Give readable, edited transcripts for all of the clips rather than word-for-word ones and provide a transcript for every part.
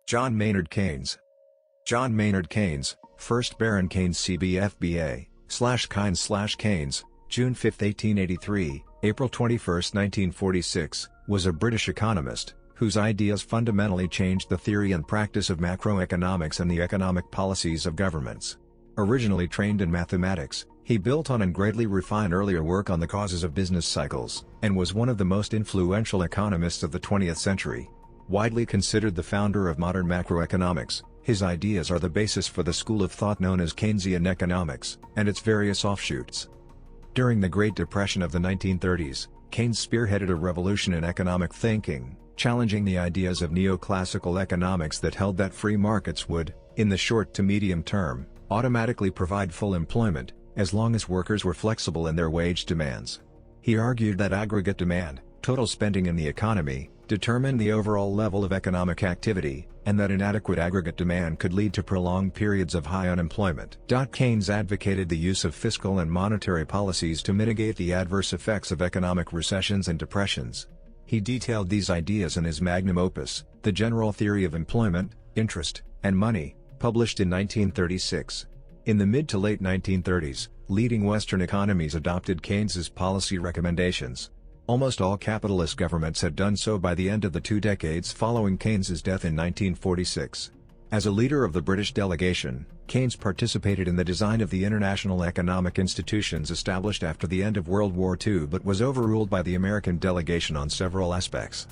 John Maynard Keynes. John Maynard Keynes, 1st Baron Keynes CB FBA, /KAYNZ/Keynes, June 5, 1883, April 21, 1946, was a British economist, whose ideas fundamentally changed the theory and practice of macroeconomics and the economic policies of governments. Originally trained in mathematics, he built on and greatly refined earlier work on the causes of business cycles, and was one of the most influential economists of the 20th century. Widely considered the founder of modern macroeconomics, his ideas are the basis for the school of thought known as Keynesian Economics, and its various offshoots. During the Great Depression of the 1930s, Keynes spearheaded a revolution in economic thinking, challenging the ideas of neoclassical economics that held that free markets would, in the short to medium term, automatically provide full employment, as long as workers were flexible in their wage demands. He argued that aggregate demand, total spending in the economy, determined the overall level of economic activity, and that inadequate aggregate demand could lead to prolonged periods of high unemployment. Keynes advocated the use of fiscal and monetary policies to mitigate the adverse effects of economic recessions and depressions. He detailed these ideas in his Magnum Opus, The General Theory of Employment, Interest, and Money, published in 1936. In the mid to late 1930s, leading Western economies adopted Keynes's policy recommendations. Almost all capitalist governments had done so by the end of the 2 decades following Keynes's death in 1946. As a leader of the British delegation, Keynes participated in the design of the international economic institutions established after the end of World War II but was overruled by the American delegation on several aspects.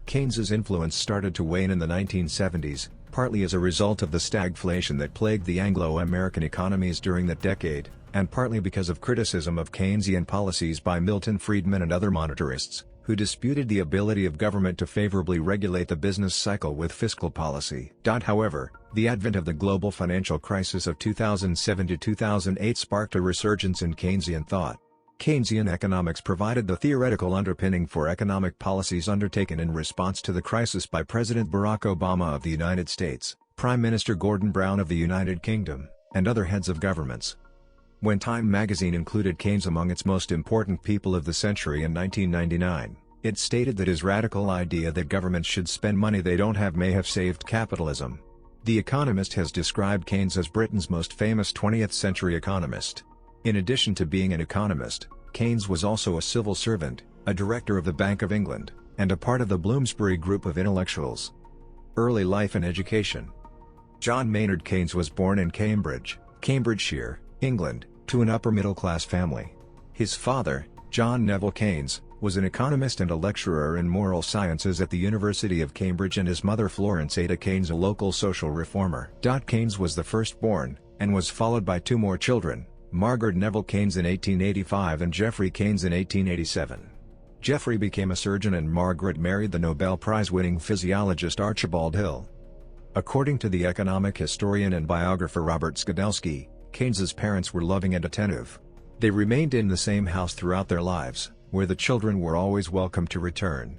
Keynes's influence started to wane in the 1970s, partly as a result of the stagflation that plagued the Anglo-American economies during that decade, and partly because of criticism of Keynesian policies by Milton Friedman and other monetarists, who disputed the ability of government to favorably regulate the business cycle with fiscal policy. However, the advent of the global financial crisis of 2007 to 2008 sparked a resurgence in Keynesian thought. Keynesian economics provided the theoretical underpinning for economic policies undertaken in response to the crisis by President Barack Obama of the United States, Prime Minister Gordon Brown of the United Kingdom, and other heads of governments. When Time magazine included Keynes among its most important people of the century in 1999, it stated that his radical idea that governments should spend money they don't have may have saved capitalism. The Economist has described Keynes as Britain's most famous 20th century economist. In addition to being an economist, Keynes was also a civil servant, a director of the Bank of England, and a part of the Bloomsbury group of intellectuals. Early life and education. John Maynard Keynes was born in Cambridge, Cambridgeshire, England, to an upper-middle-class family. His father, John Neville Keynes, was an economist and a lecturer in moral sciences at the University of Cambridge, and his mother Florence Ada Keynes a local social reformer. Keynes was the firstborn, and was followed by 2 more children, Margaret Neville Keynes in 1885 and Geoffrey Keynes in 1887. Geoffrey became a surgeon and Margaret married the Nobel Prize-winning physiologist Archibald Hill. According to the economic historian and biographer Robert Skidelsky, Keynes's parents were loving and attentive. They remained in the same house throughout their lives, where the children were always welcome to return.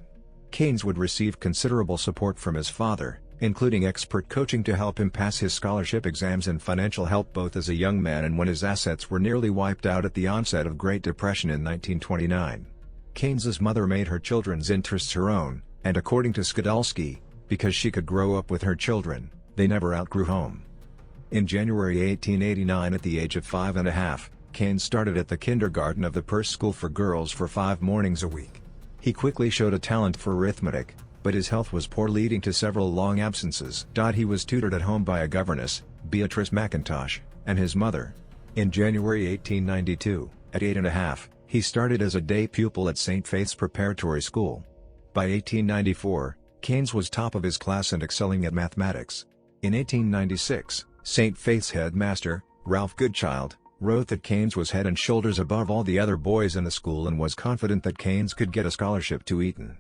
Keynes would receive considerable support from his father, including expert coaching to help him pass his scholarship exams and financial help both as a young man and when his assets were nearly wiped out at the onset of Great Depression in 1929. Keynes's mother made her children's interests her own, and according to Skidelsky, because she could grow up with her children, they never outgrew home. In January 1889, at the age of 5½, Keynes started at the kindergarten of the Perse School for Girls for 5 mornings a week. He quickly showed a talent for arithmetic, but his health was poor, leading to several long absences. He was tutored at home by a governess, Beatrice McIntosh, and his mother. In January 1892, at 8½, he started as a day pupil at St. Faith's Preparatory School. By 1894, Keynes was top of his class and excelling at mathematics. In 1896, St. Faith's headmaster, Ralph Goodchild, wrote that Keynes was head and shoulders above all the other boys in the school and was confident that Keynes could get a scholarship to Eton.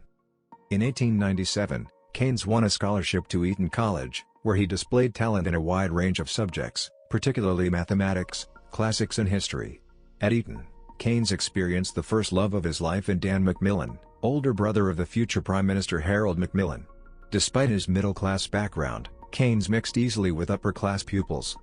In 1897, Keynes won a scholarship to Eton College, where he displayed talent in a wide range of subjects, particularly mathematics, classics and history. At Eton, Keynes experienced the first love of his life in Dan Macmillan, older brother of the future Prime Minister Harold Macmillan. Despite his middle-class background, Keynes mixed easily with upper-class pupils.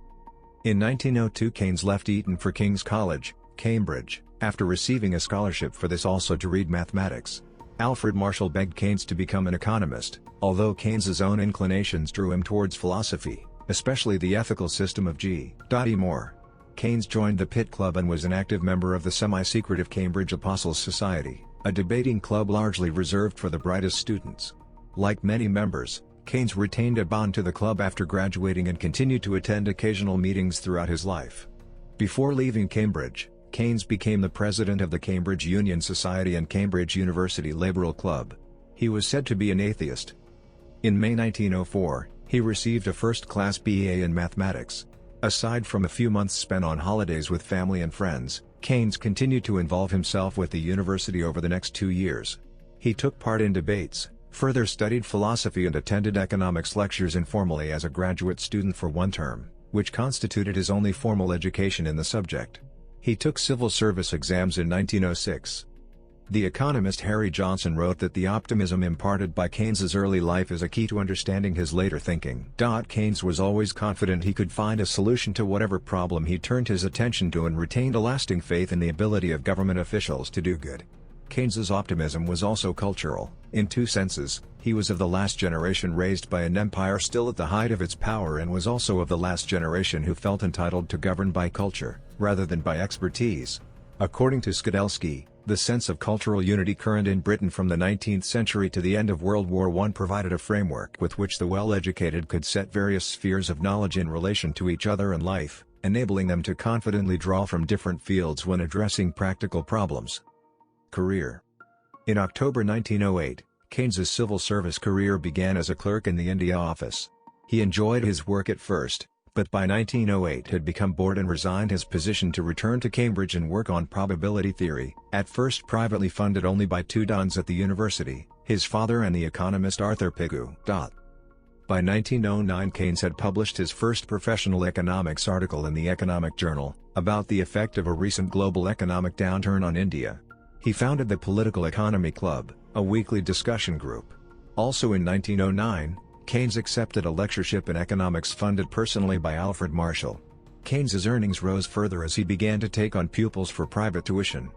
In 1902, Keynes left Eton for King's College, Cambridge, after receiving a scholarship for this also to read mathematics. Alfred Marshall begged Keynes to become an economist, although Keynes's own inclinations drew him towards philosophy, especially the ethical system of G.E. Moore. Keynes joined the Pitt Club and was an active member of the semi-secretive Cambridge Apostles Society, a debating club largely reserved for the brightest students. Like many members, Keynes retained a bond to the club after graduating and continued to attend occasional meetings throughout his life. Before leaving Cambridge, Keynes became the president of the Cambridge Union Society and Cambridge University Liberal Club. He was said to be an atheist. In May 1904, he received a first-class BA in mathematics. Aside from a few months spent on holidays with family and friends, Keynes continued to involve himself with the university over the next 2 years. He took part in debates, further studied philosophy and attended economics lectures informally as a graduate student for 1 term, which constituted his only formal education in the subject. He took civil service exams in 1906. The economist Harry Johnson wrote that the optimism imparted by Keynes's early life is a key to understanding his later thinking. Keynes was always confident he could find a solution to whatever problem he turned his attention to and retained a lasting faith in the ability of government officials to do good. Keynes's optimism was also cultural, in 2 senses. He was of the last generation raised by an empire still at the height of its power and was also of the last generation who felt entitled to govern by culture, rather than by expertise. According to Skidelsky, the sense of cultural unity current in Britain from the 19th century to the end of World War I provided a framework with which the well-educated could set various spheres of knowledge in relation to each other and life, enabling them to confidently draw from different fields when addressing practical problems. Career. In October 1908, Keynes's civil service career began as a clerk in the India Office. He enjoyed his work at first, but by 1908 had become bored and resigned his position to return to Cambridge and work on probability theory, at first privately funded only by 2 dons at the university, his father and the economist Arthur Pigou. By 1909 Keynes had published his first professional economics article in the Economic Journal, about the effect of a recent global economic downturn on India. He founded the Political Economy Club, a weekly discussion group. Also in 1909, Keynes accepted a lectureship in economics funded personally by Alfred Marshall. Keynes's earnings rose further as he began to take on pupils for private tuition.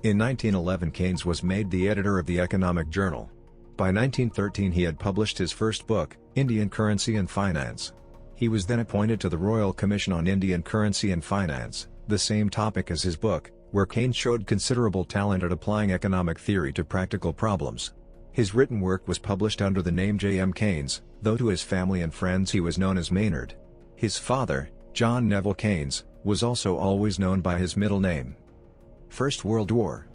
In 1911 Keynes was made the editor of the Economic Journal. By 1913 he had published his first book, Indian Currency and Finance. He was then appointed to the Royal Commission on Indian Currency and Finance, the same topic as his book, where Keynes showed considerable talent at applying economic theory to practical problems. His written work was published under the name J.M. Keynes, though to his family and friends he was known as Maynard. His father, John Neville Keynes, was also always known by his middle name. First World War.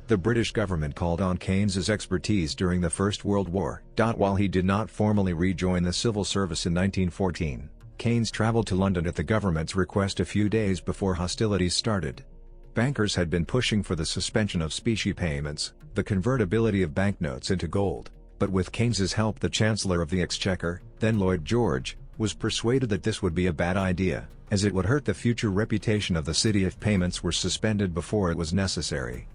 The British government called on Keynes's expertise during the First World War. While he did not formally rejoin the civil service in 1914, Keynes traveled to London at the government's request a few days before hostilities started. Bankers had been pushing for the suspension of specie payments, the convertibility of banknotes into gold, but with Keynes's help the Chancellor of the Exchequer, then Lloyd George, was persuaded that this would be a bad idea, as it would hurt the future reputation of the city if payments were suspended before it was necessary.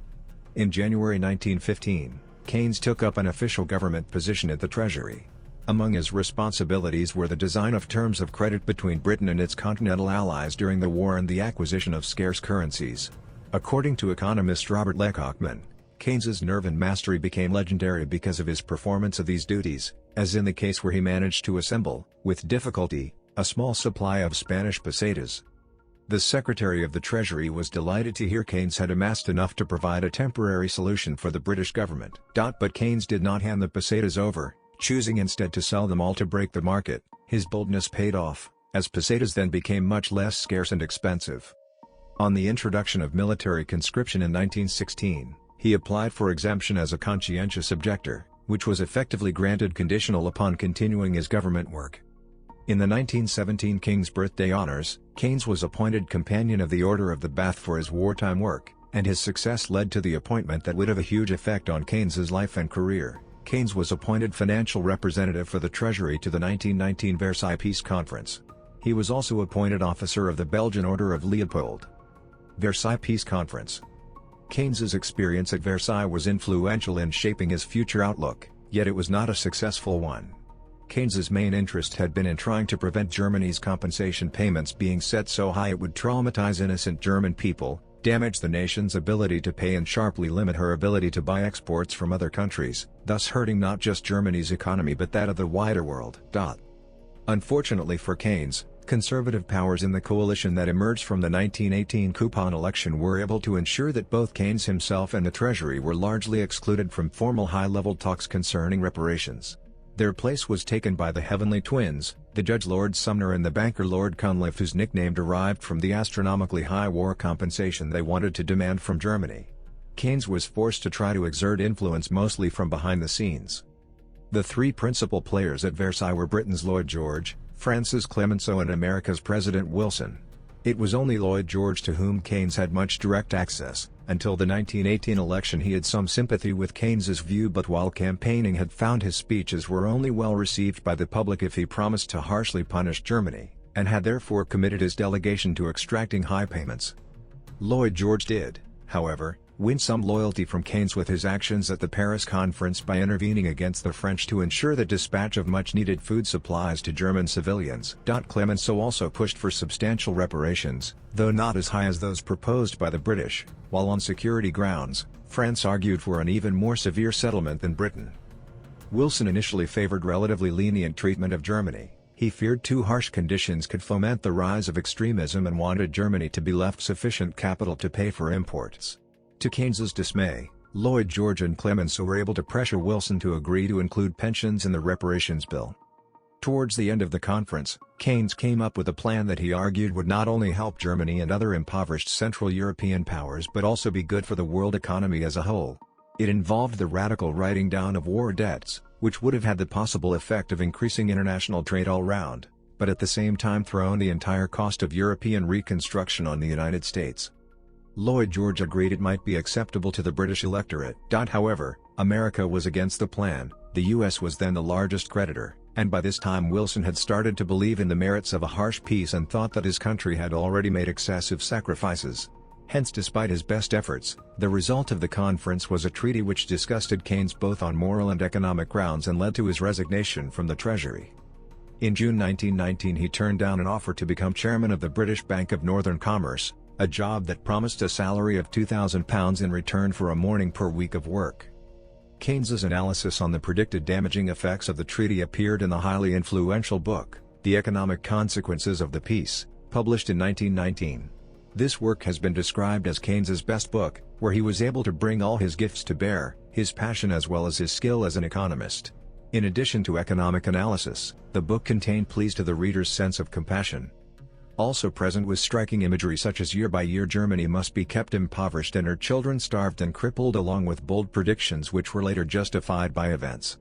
In January 1915, Keynes took up an official government position at the Treasury. Among his responsibilities were the design of terms of credit between Britain and its continental allies during the war and the acquisition of scarce currencies. According to economist Robert Lecockman, Keynes's nerve and mastery became legendary because of his performance of these duties, as in the case where he managed to assemble, with difficulty, a small supply of Spanish pesetas. The Secretary of the Treasury was delighted to hear Keynes had amassed enough to provide a temporary solution for the British government. But Keynes did not hand the pesetas over, choosing instead to sell them all to break the market. His boldness paid off, as pesetas then became much less scarce and expensive. On the introduction of military conscription in 1916, he applied for exemption as a conscientious objector, which was effectively granted conditional upon continuing his government work. In the 1917 King's Birthday Honors, Keynes was appointed Companion of the Order of the Bath for his wartime work, and his success led to the appointment that would have a huge effect on Keynes's life and career. Keynes was appointed financial representative for the Treasury to the 1919 Versailles Peace Conference. He was also appointed officer of the Belgian Order of Leopold. Versailles Peace Conference. Keynes's experience at Versailles was influential in shaping his future outlook, yet it was not a successful one. Keynes's main interest had been in trying to prevent Germany's compensation payments being set so high it would traumatize innocent German people, damaged the nation's ability to pay and sharply limit her ability to buy exports from other countries, thus hurting not just Germany's economy but that of the wider world. Unfortunately for Keynes, conservative powers in the coalition that emerged from the 1918 coupon election were able to ensure that both Keynes himself and the Treasury were largely excluded from formal high-level talks concerning reparations. Their place was taken by the Heavenly Twins, the Judge Lord Sumner and the banker Lord Cunliffe, whose nickname derived from the astronomically high war compensation they wanted to demand from Germany. Keynes was forced to try to exert influence mostly from behind the scenes. The three principal players at Versailles were Britain's Lloyd George, France's Clemenceau and America's President Wilson. It was only Lloyd George to whom Keynes had much direct access. Until the 1918 election he had some sympathy with Keynes's view, but while campaigning had found his speeches were only well received by the public if he promised to harshly punish Germany, and had therefore committed his delegation to extracting high payments. Lloyd George did, however, win some loyalty from Keynes with his actions at the Paris Conference by intervening against the French to ensure the dispatch of much-needed food supplies to German civilians. Clemenceau also pushed for substantial reparations, though not as high as those proposed by the British, while on security grounds, France argued for an even more severe settlement than Britain. Wilson initially favored relatively lenient treatment of Germany. He feared too harsh conditions could foment the rise of extremism and wanted Germany to be left sufficient capital to pay for imports. To Keynes's dismay, Lloyd George and Clemenceau were able to pressure Wilson to agree to include pensions in the reparations bill. Towards the end of the conference, Keynes came up with a plan that he argued would not only help Germany and other impoverished Central European powers but also be good for the world economy as a whole. It involved the radical writing down of war debts, which would have had the possible effect of increasing international trade all round, but at the same time thrown the entire cost of European reconstruction on the United States. Lloyd George agreed it might be acceptable to the British electorate. However, America was against the plan. The US was then the largest creditor, and by this time Wilson had started to believe in the merits of a harsh peace and thought that his country had already made excessive sacrifices. Hence, despite his best efforts, the result of the conference was a treaty which disgusted Keynes both on moral and economic grounds and led to his resignation from the Treasury. In June 1919 he turned down an offer to become chairman of the British Bank of Northern Commerce, a job that promised a salary of £2,000 in return for a morning per week of work. Keynes's analysis on the predicted damaging effects of the treaty appeared in the highly influential book, The Economic Consequences of the Peace, published in 1919. This work has been described as Keynes's best book, where he was able to bring all his gifts to bear, his passion as well as his skill as an economist. In addition to economic analysis, the book contained pleas to the reader's sense of compassion. Also present was striking imagery such as year by year Germany must be kept impoverished and her children starved and crippled, along with bold predictions which were later justified by events.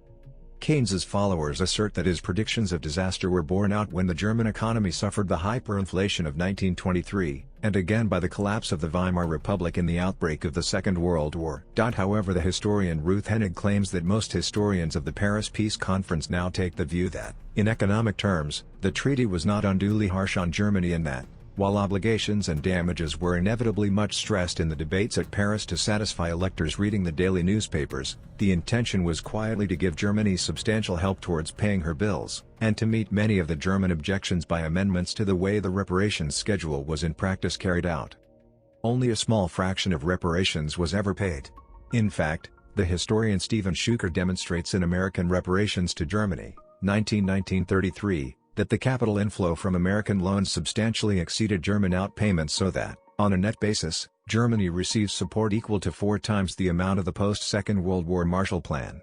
Keynes's followers assert that his predictions of disaster were borne out when the German economy suffered the hyperinflation of 1923, and again by the collapse of the Weimar Republic in the outbreak of the Second World War. However, the historian Ruth Hennig claims that most historians of the Paris Peace Conference now take the view that, in economic terms, the treaty was not unduly harsh on Germany and that, while obligations and damages were inevitably much stressed in the debates at Paris to satisfy electors reading the daily newspapers, the intention was quietly to give Germany substantial help towards paying her bills, and to meet many of the German objections by amendments to the way the reparations schedule was in practice carried out. Only a small fraction of reparations was ever paid. In fact, the historian Stephen Schuker demonstrates in American Reparations to Germany, 1933, that the capital inflow from American loans substantially exceeded German outpayments so that, on a net basis, Germany receives support equal to 4 times the amount of the post-Second World War Marshall Plan.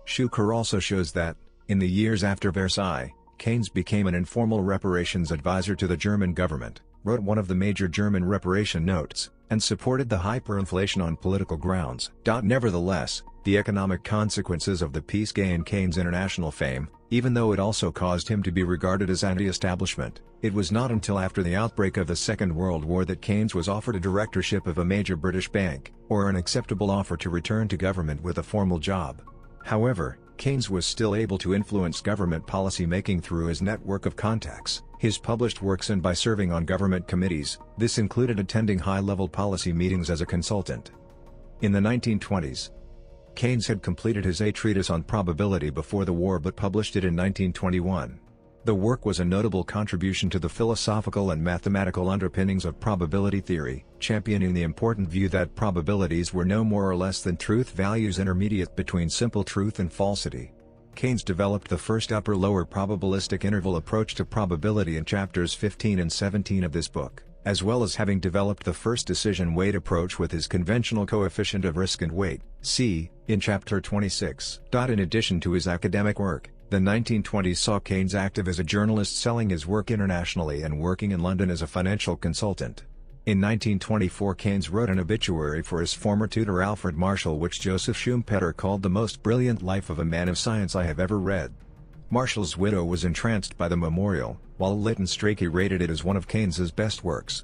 Schuker also shows that, in the years after Versailles, Keynes became an informal reparations advisor to the German government, wrote one of the major German reparation notes, and supported the hyperinflation on political grounds. Nevertheless, the economic consequences of the peace gained Keynes international fame, even though it also caused him to be regarded as anti-establishment. It was not until after the outbreak of the Second World War that Keynes was offered a directorship of a major British bank, or an acceptable offer to return to government with a formal job. However, Keynes was still able to influence government policy making through his network of contacts, his published works, and by serving on government committees. This included attending high-level policy meetings as a consultant. In the 1920s, Keynes had completed his A Treatise on Probability before the war but published it in 1921. The work was a notable contribution to the philosophical and mathematical underpinnings of probability theory, championing the important view that probabilities were no more or less than truth values intermediate between simple truth and falsity. Keynes developed the first upper-lower probabilistic interval approach to probability in chapters 15 and 17 of this book, as well as having developed the first decision-weight approach with his conventional coefficient of risk and weight, C, in chapter 26. In addition to his academic work, the 1920s saw Keynes active as a journalist, selling his work internationally and working in London as a financial consultant. In 1924 Keynes wrote an obituary for his former tutor Alfred Marshall, which Joseph Schumpeter called the most brilliant life of a man of science I have ever read. Marshall's widow was entranced by the memorial, while Lytton Strachey rated it as one of Keynes's best works.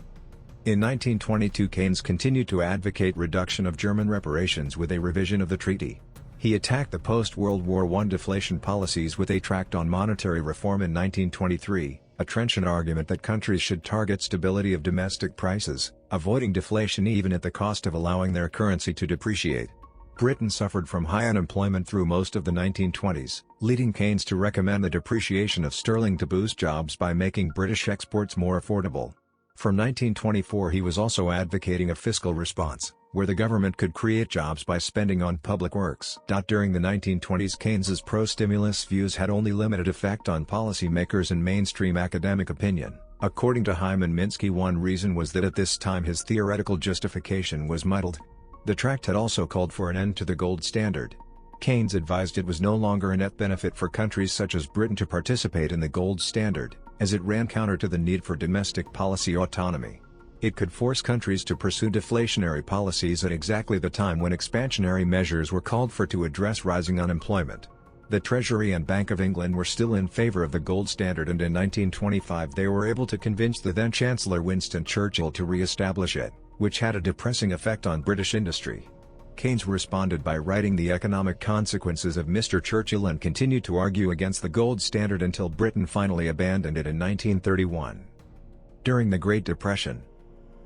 In 1922 Keynes continued to advocate reduction of German reparations with a revision of the treaty. He attacked the post-World War I deflation policies with a tract on monetary reform in 1923, a trenchant argument that countries should target stability of domestic prices, avoiding deflation even at the cost of allowing their currency to depreciate. Britain suffered from high unemployment through most of the 1920s, leading Keynes to recommend the depreciation of sterling to boost jobs by making British exports more affordable. From 1924 he was also advocating a fiscal response, where the government could create jobs by spending on public works. During the 1920s Keynes's pro-stimulus views had only limited effect on policymakers and mainstream academic opinion. According to Hyman Minsky, one reason was that at this time his theoretical justification was muddled. The tract had also called for an end to the gold standard. Keynes advised it was no longer a net benefit for countries such as Britain to participate in the gold standard, as it ran counter to the need for domestic policy autonomy. It could force countries to pursue deflationary policies at exactly the time when expansionary measures were called for to address rising unemployment. The Treasury and Bank of England were still in favour of the gold standard, and in 1925 they were able to convince the then Chancellor Winston Churchill to re-establish it, which had a depressing effect on British industry. Keynes responded by writing The Economic Consequences of Mr. Churchill and continued to argue against the gold standard until Britain finally abandoned it in 1931. During the Great Depression,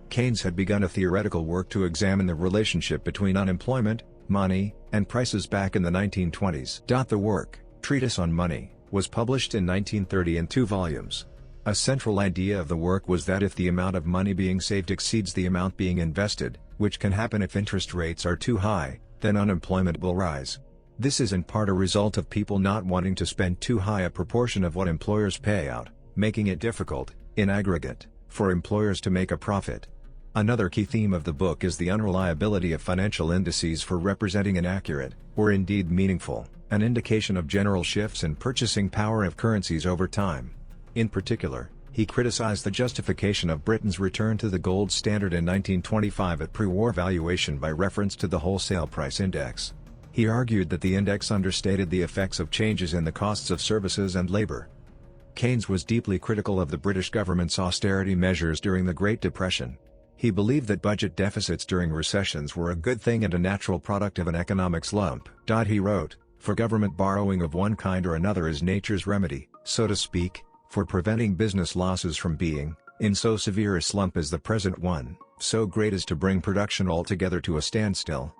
Keynes had begun a theoretical work to examine the relationship between unemployment, money, and prices back in the 1920s. The work, Treatise on Money, was published in 1930 in 2 volumes. A central idea of the work was that if the amount of money being saved exceeds the amount being invested, which can happen if interest rates are too high, then unemployment will rise. This is in part a result of people not wanting to spend too high a proportion of what employers pay out, making it difficult, in aggregate, for employers to make a profit. Another key theme of the book is the unreliability of financial indices for representing an accurate, or indeed meaningful, an indication of general shifts in purchasing power of currencies over time. In particular, he criticized the justification of Britain's return to the gold standard in 1925 at pre-war valuation by reference to the wholesale price index. He argued that the index understated the effects of changes in the costs of services and labor. Keynes was deeply critical of the British government's austerity measures during the Great Depression. He believed that budget deficits during recessions were a good thing and a natural product of an economic slump. He wrote, "For government borrowing of one kind or another is nature's remedy, so to speak, for preventing business losses from being, in so severe a slump as the present one, so great as to bring production altogether to a standstill."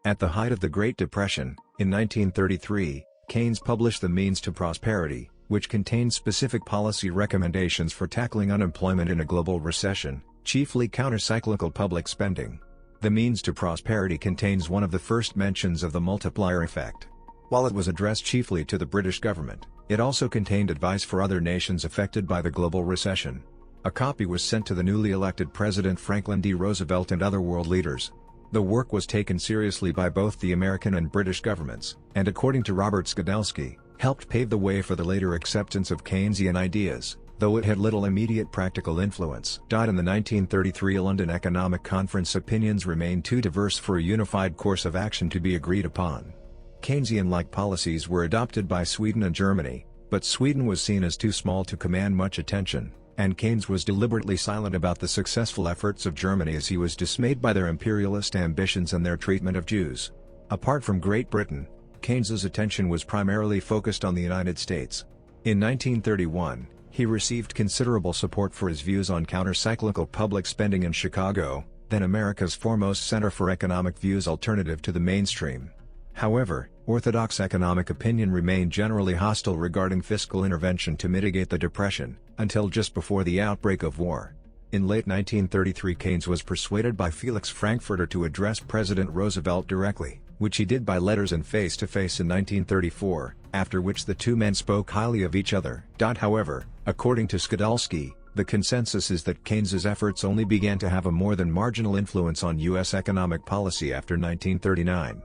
At the height of the Great Depression, in 1933, Keynes published The Means to Prosperity, which contained specific policy recommendations for tackling unemployment in a global recession, chiefly countercyclical public spending. The Means to Prosperity contains one of the first mentions of the multiplier effect. While it was addressed chiefly to the British government, it also contained advice for other nations affected by the global recession. A copy was sent to the newly elected President Franklin D. Roosevelt and other world leaders. The work was taken seriously by both the American and British governments, and according to Robert Skidelsky, helped pave the way for the later acceptance of Keynesian ideas, though it had little immediate practical influence. In the 1933 London Economic Conference, opinions remained too diverse for a unified course of action to be agreed upon. Keynesian-like policies were adopted by Sweden and Germany, but Sweden was seen as too small to command much attention, and Keynes was deliberately silent about the successful efforts of Germany as he was dismayed by their imperialist ambitions and their treatment of Jews. Apart from Great Britain, Keynes's attention was primarily focused on the United States. In 1931, he received considerable support for his views on countercyclical public spending in Chicago, then America's foremost center for economic views alternative to the mainstream. However, orthodox economic opinion remained generally hostile regarding fiscal intervention to mitigate the Depression, until just before the outbreak of war. In late 1933 Keynes was persuaded by Felix Frankfurter to address President Roosevelt directly, which he did by letters and face-to-face in 1934, after which the two men spoke highly of each other. However, according to Skidelsky, the consensus is that Keynes's efforts only began to have a more than marginal influence on U.S. economic policy after 1939.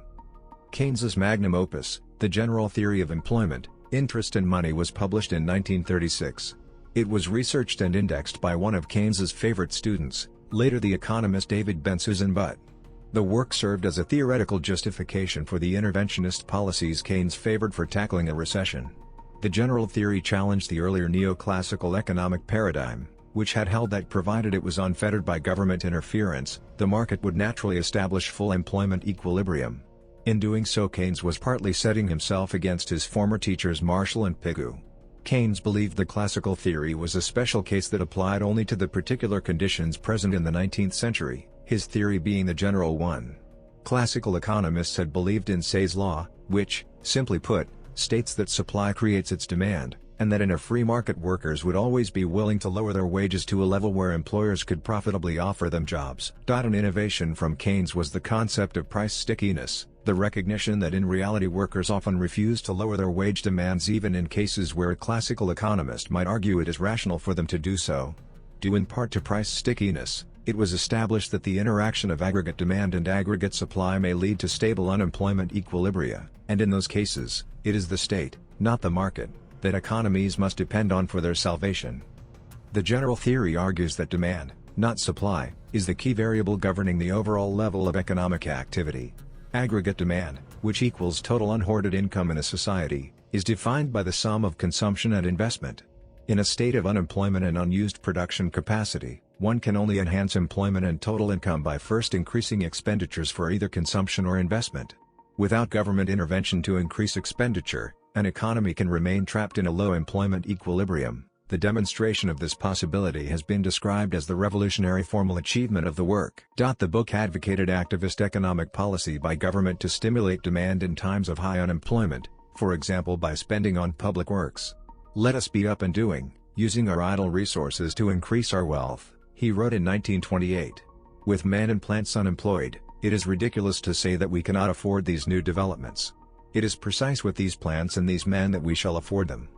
Keynes's magnum opus, The General Theory of Employment, Interest and Money, was published in 1936. It was researched and indexed by one of Keynes's favorite students, later the economist David Ben-Susan Butt. The work served as a theoretical justification for the interventionist policies Keynes favored for tackling a recession. The general theory challenged the earlier neoclassical economic paradigm, which had held that provided it was unfettered by government interference, the market would naturally establish full employment equilibrium. In doing so, Keynes was partly setting himself against his former teachers Marshall and Pigou. Keynes believed the classical theory was a special case that applied only to the particular conditions present in the 19th century, his theory being the general one. Classical economists had believed in Say's law, which, simply put, states that supply creates its demand, and that in a free market workers would always be willing to lower their wages to a level where employers could profitably offer them jobs. An innovation from Keynes was the concept of price stickiness, the recognition that in reality workers often refuse to lower their wage demands even in cases where a classical economist might argue it is rational for them to do so. Due in part to price stickiness, it was established that the interaction of aggregate demand and aggregate supply may lead to stable unemployment equilibria, and in those cases, it is the state, not the market, that economies must depend on for their salvation. The general theory argues that demand, not supply, is the key variable governing the overall level of economic activity. Aggregate demand, which equals total unhoarded income in a society, is defined by the sum of consumption and investment. In a state of unemployment and unused production capacity, one can only enhance employment and total income by first increasing expenditures for either consumption or investment. Without government intervention to increase expenditure, an economy can remain trapped in a low employment equilibrium. The demonstration of this possibility has been described as the revolutionary formal achievement of the work. The book advocated activist economic policy by government to stimulate demand in times of high unemployment, for example by spending on public works. "Let us be up and doing, using our idle resources to increase our wealth," he wrote in 1928. "With men and plants unemployed, it is ridiculous to say that we cannot afford these new developments. It is precise with these plants and these men that we shall afford them."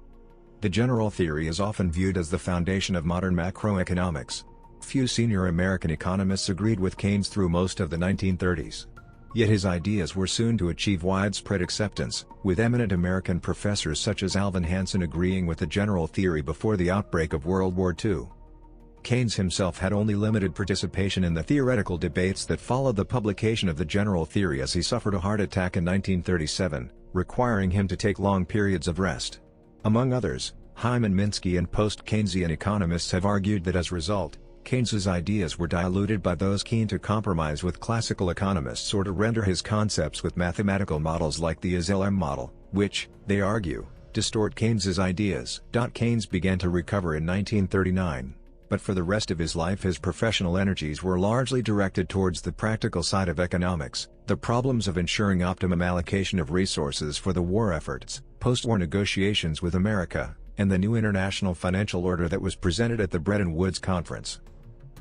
The general theory is often viewed as the foundation of modern macroeconomics. Few senior American economists agreed with Keynes through most of the 1930s. Yet his ideas were soon to achieve widespread acceptance, with eminent American professors such as Alvin Hansen agreeing with the general theory before the outbreak of World War II. Keynes himself had only limited participation in the theoretical debates that followed the publication of the general theory, as he suffered a heart attack in 1937, requiring him to take long periods of rest. Among others, Hyman Minsky and post-Keynesian economists have argued that as a result, Keynes's ideas were diluted by those keen to compromise with classical economists or to render his concepts with mathematical models like the SLM model, which, they argue, distort Keynes's ideas. Keynes began to recover in 1939, but for the rest of his life his professional energies were largely directed towards the practical side of economics, the problems of ensuring optimum allocation of resources for the war efforts, post-war negotiations with America, and the new international financial order that was presented at the Bretton Woods Conference.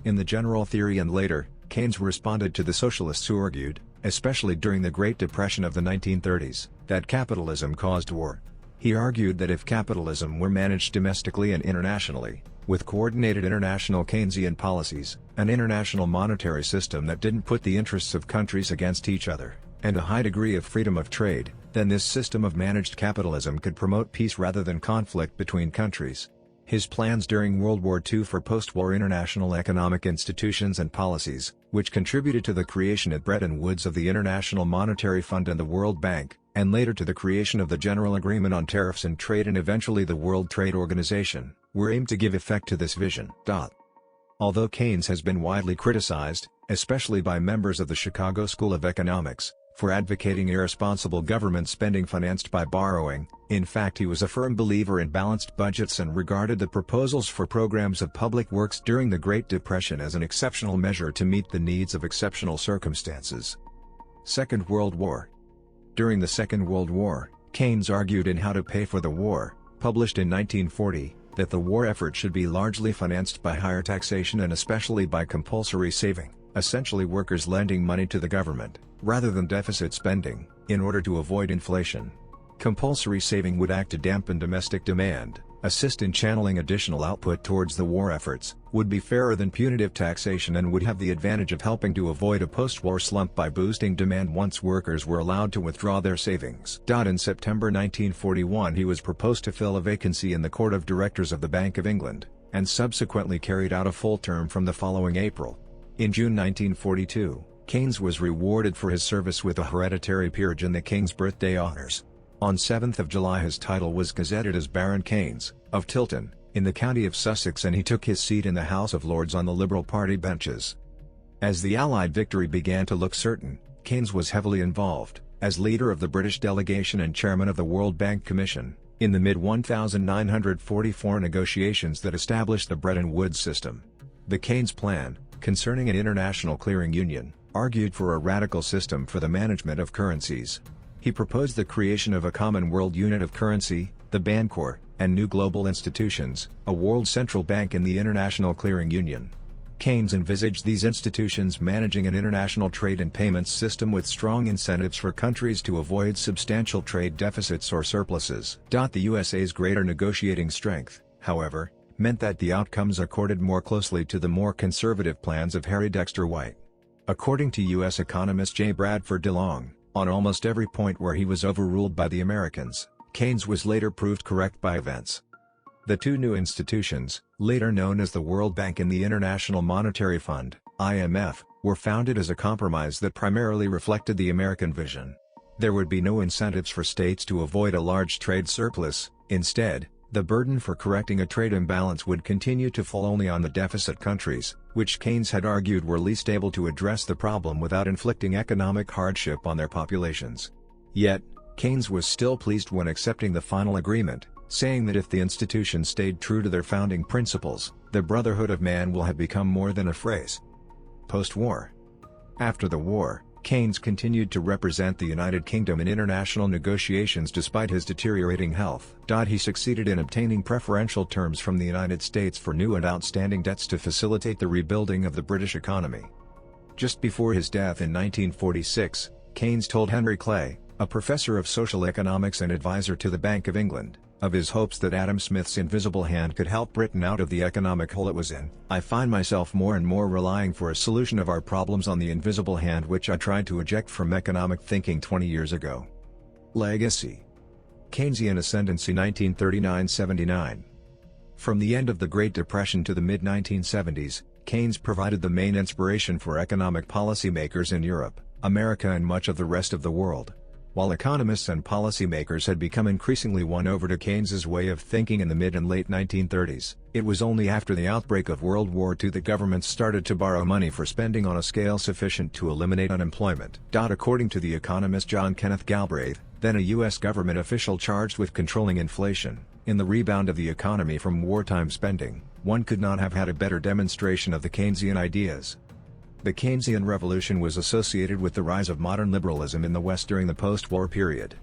In the general theory and later, Keynes responded to the socialists who argued, especially during the Great Depression of the 1930s, that capitalism caused war. He argued that if capitalism were managed domestically and internationally, with coordinated international Keynesian policies, an international monetary system that didn't put the interests of countries against each other, and a high degree of freedom of trade, then this system of managed capitalism could promote peace rather than conflict between countries. His plans during World War II for post-war international economic institutions and policies, which contributed to the creation at Bretton Woods of the International Monetary Fund and the World Bank, and later to the creation of the General Agreement on Tariffs and Trade and eventually the World Trade Organization, were aimed to give effect to this vision. Although Keynes has been widely criticized, especially by members of the Chicago School of Economics, for advocating irresponsible government spending financed by borrowing, in fact he was a firm believer in balanced budgets and regarded the proposals for programs of public works during the Great Depression as an exceptional measure to meet the needs of exceptional circumstances. Second World War. During the Second World War, Keynes argued in How to Pay for the War, published in 1940, that the war effort should be largely financed by higher taxation and especially by compulsory saving, essentially workers lending money to the government, rather than deficit spending, in order to avoid inflation. Compulsory saving would act to dampen domestic demand, assist in channeling additional output towards the war efforts, would be fairer than punitive taxation and would have the advantage of helping to avoid a post-war slump by boosting demand once workers were allowed to withdraw their savings. In September 1941 he was proposed to fill a vacancy in the Court of Directors of the Bank of England, and subsequently carried out a full term from the following April. In June 1942, Keynes was rewarded for his service with a hereditary peerage and the King's Birthday Honours. On 7th of July his title was gazetted as Baron Keynes, of Tilton, in the county of Sussex, and he took his seat in the House of Lords on the Liberal Party benches. As the Allied victory began to look certain, Keynes was heavily involved, as leader of the British delegation and chairman of the World Bank Commission, in the mid-1944 negotiations that established the Bretton Woods system. The Keynes Plan, concerning an international clearing union, argued for a radical system for the management of currencies. He proposed the creation of a common world unit of currency, the Bancor, and new global institutions, a world central bank and the International Clearing Union. Keynes envisaged these institutions managing an international trade and payments system with strong incentives for countries to avoid substantial trade deficits or surpluses. The USA's greater negotiating strength, however, meant that the outcomes accorded more closely to the more conservative plans of Harry Dexter White. According to U.S. economist J. Bradford DeLong, on almost every point where he was overruled by the Americans, Keynes was later proved correct by events. The two new institutions, later known as the World Bank and the International Monetary Fund, IMF, were founded as a compromise that primarily reflected the American vision. There would be no incentives for states to avoid a large trade surplus. Instead, the burden for correcting a trade imbalance would continue to fall only on the deficit countries, which Keynes had argued were least able to address the problem without inflicting economic hardship on their populations. Yet, Keynes was still pleased when accepting the final agreement, saying that if the institutions stayed true to their founding principles, the brotherhood of man will have become more than a phrase. Post-war. After the war, Keynes continued to represent the United Kingdom in international negotiations despite his deteriorating health. He succeeded in obtaining preferential terms from the United States for new and outstanding debts to facilitate the rebuilding of the British economy. Just before his death in 1946, Keynes told Henry Clay, a professor of social economics and advisor to the Bank of England, of his hopes that Adam Smith's invisible hand could help Britain out of the economic hole it was in. "I find myself more and more relying for a solution of our problems on the invisible hand which I tried to eject from economic thinking 20 years ago." Legacy. Keynesian ascendancy 1939–79. From the end of the Great Depression to the mid-1970s, Keynes provided the main inspiration for economic policymakers in Europe, America and much of the rest of the world. While economists and policymakers had become increasingly won over to Keynes's way of thinking in the mid and late 1930s, it was only after the outbreak of World War II that governments started to borrow money for spending on a scale sufficient to eliminate unemployment. According to the economist John Kenneth Galbraith, then a U.S. government official charged with controlling inflation, in the rebound of the economy from wartime spending, one could not have had a better demonstration of the Keynesian ideas. The Keynesian Revolution was associated with the rise of modern liberalism in the West during the post-war period.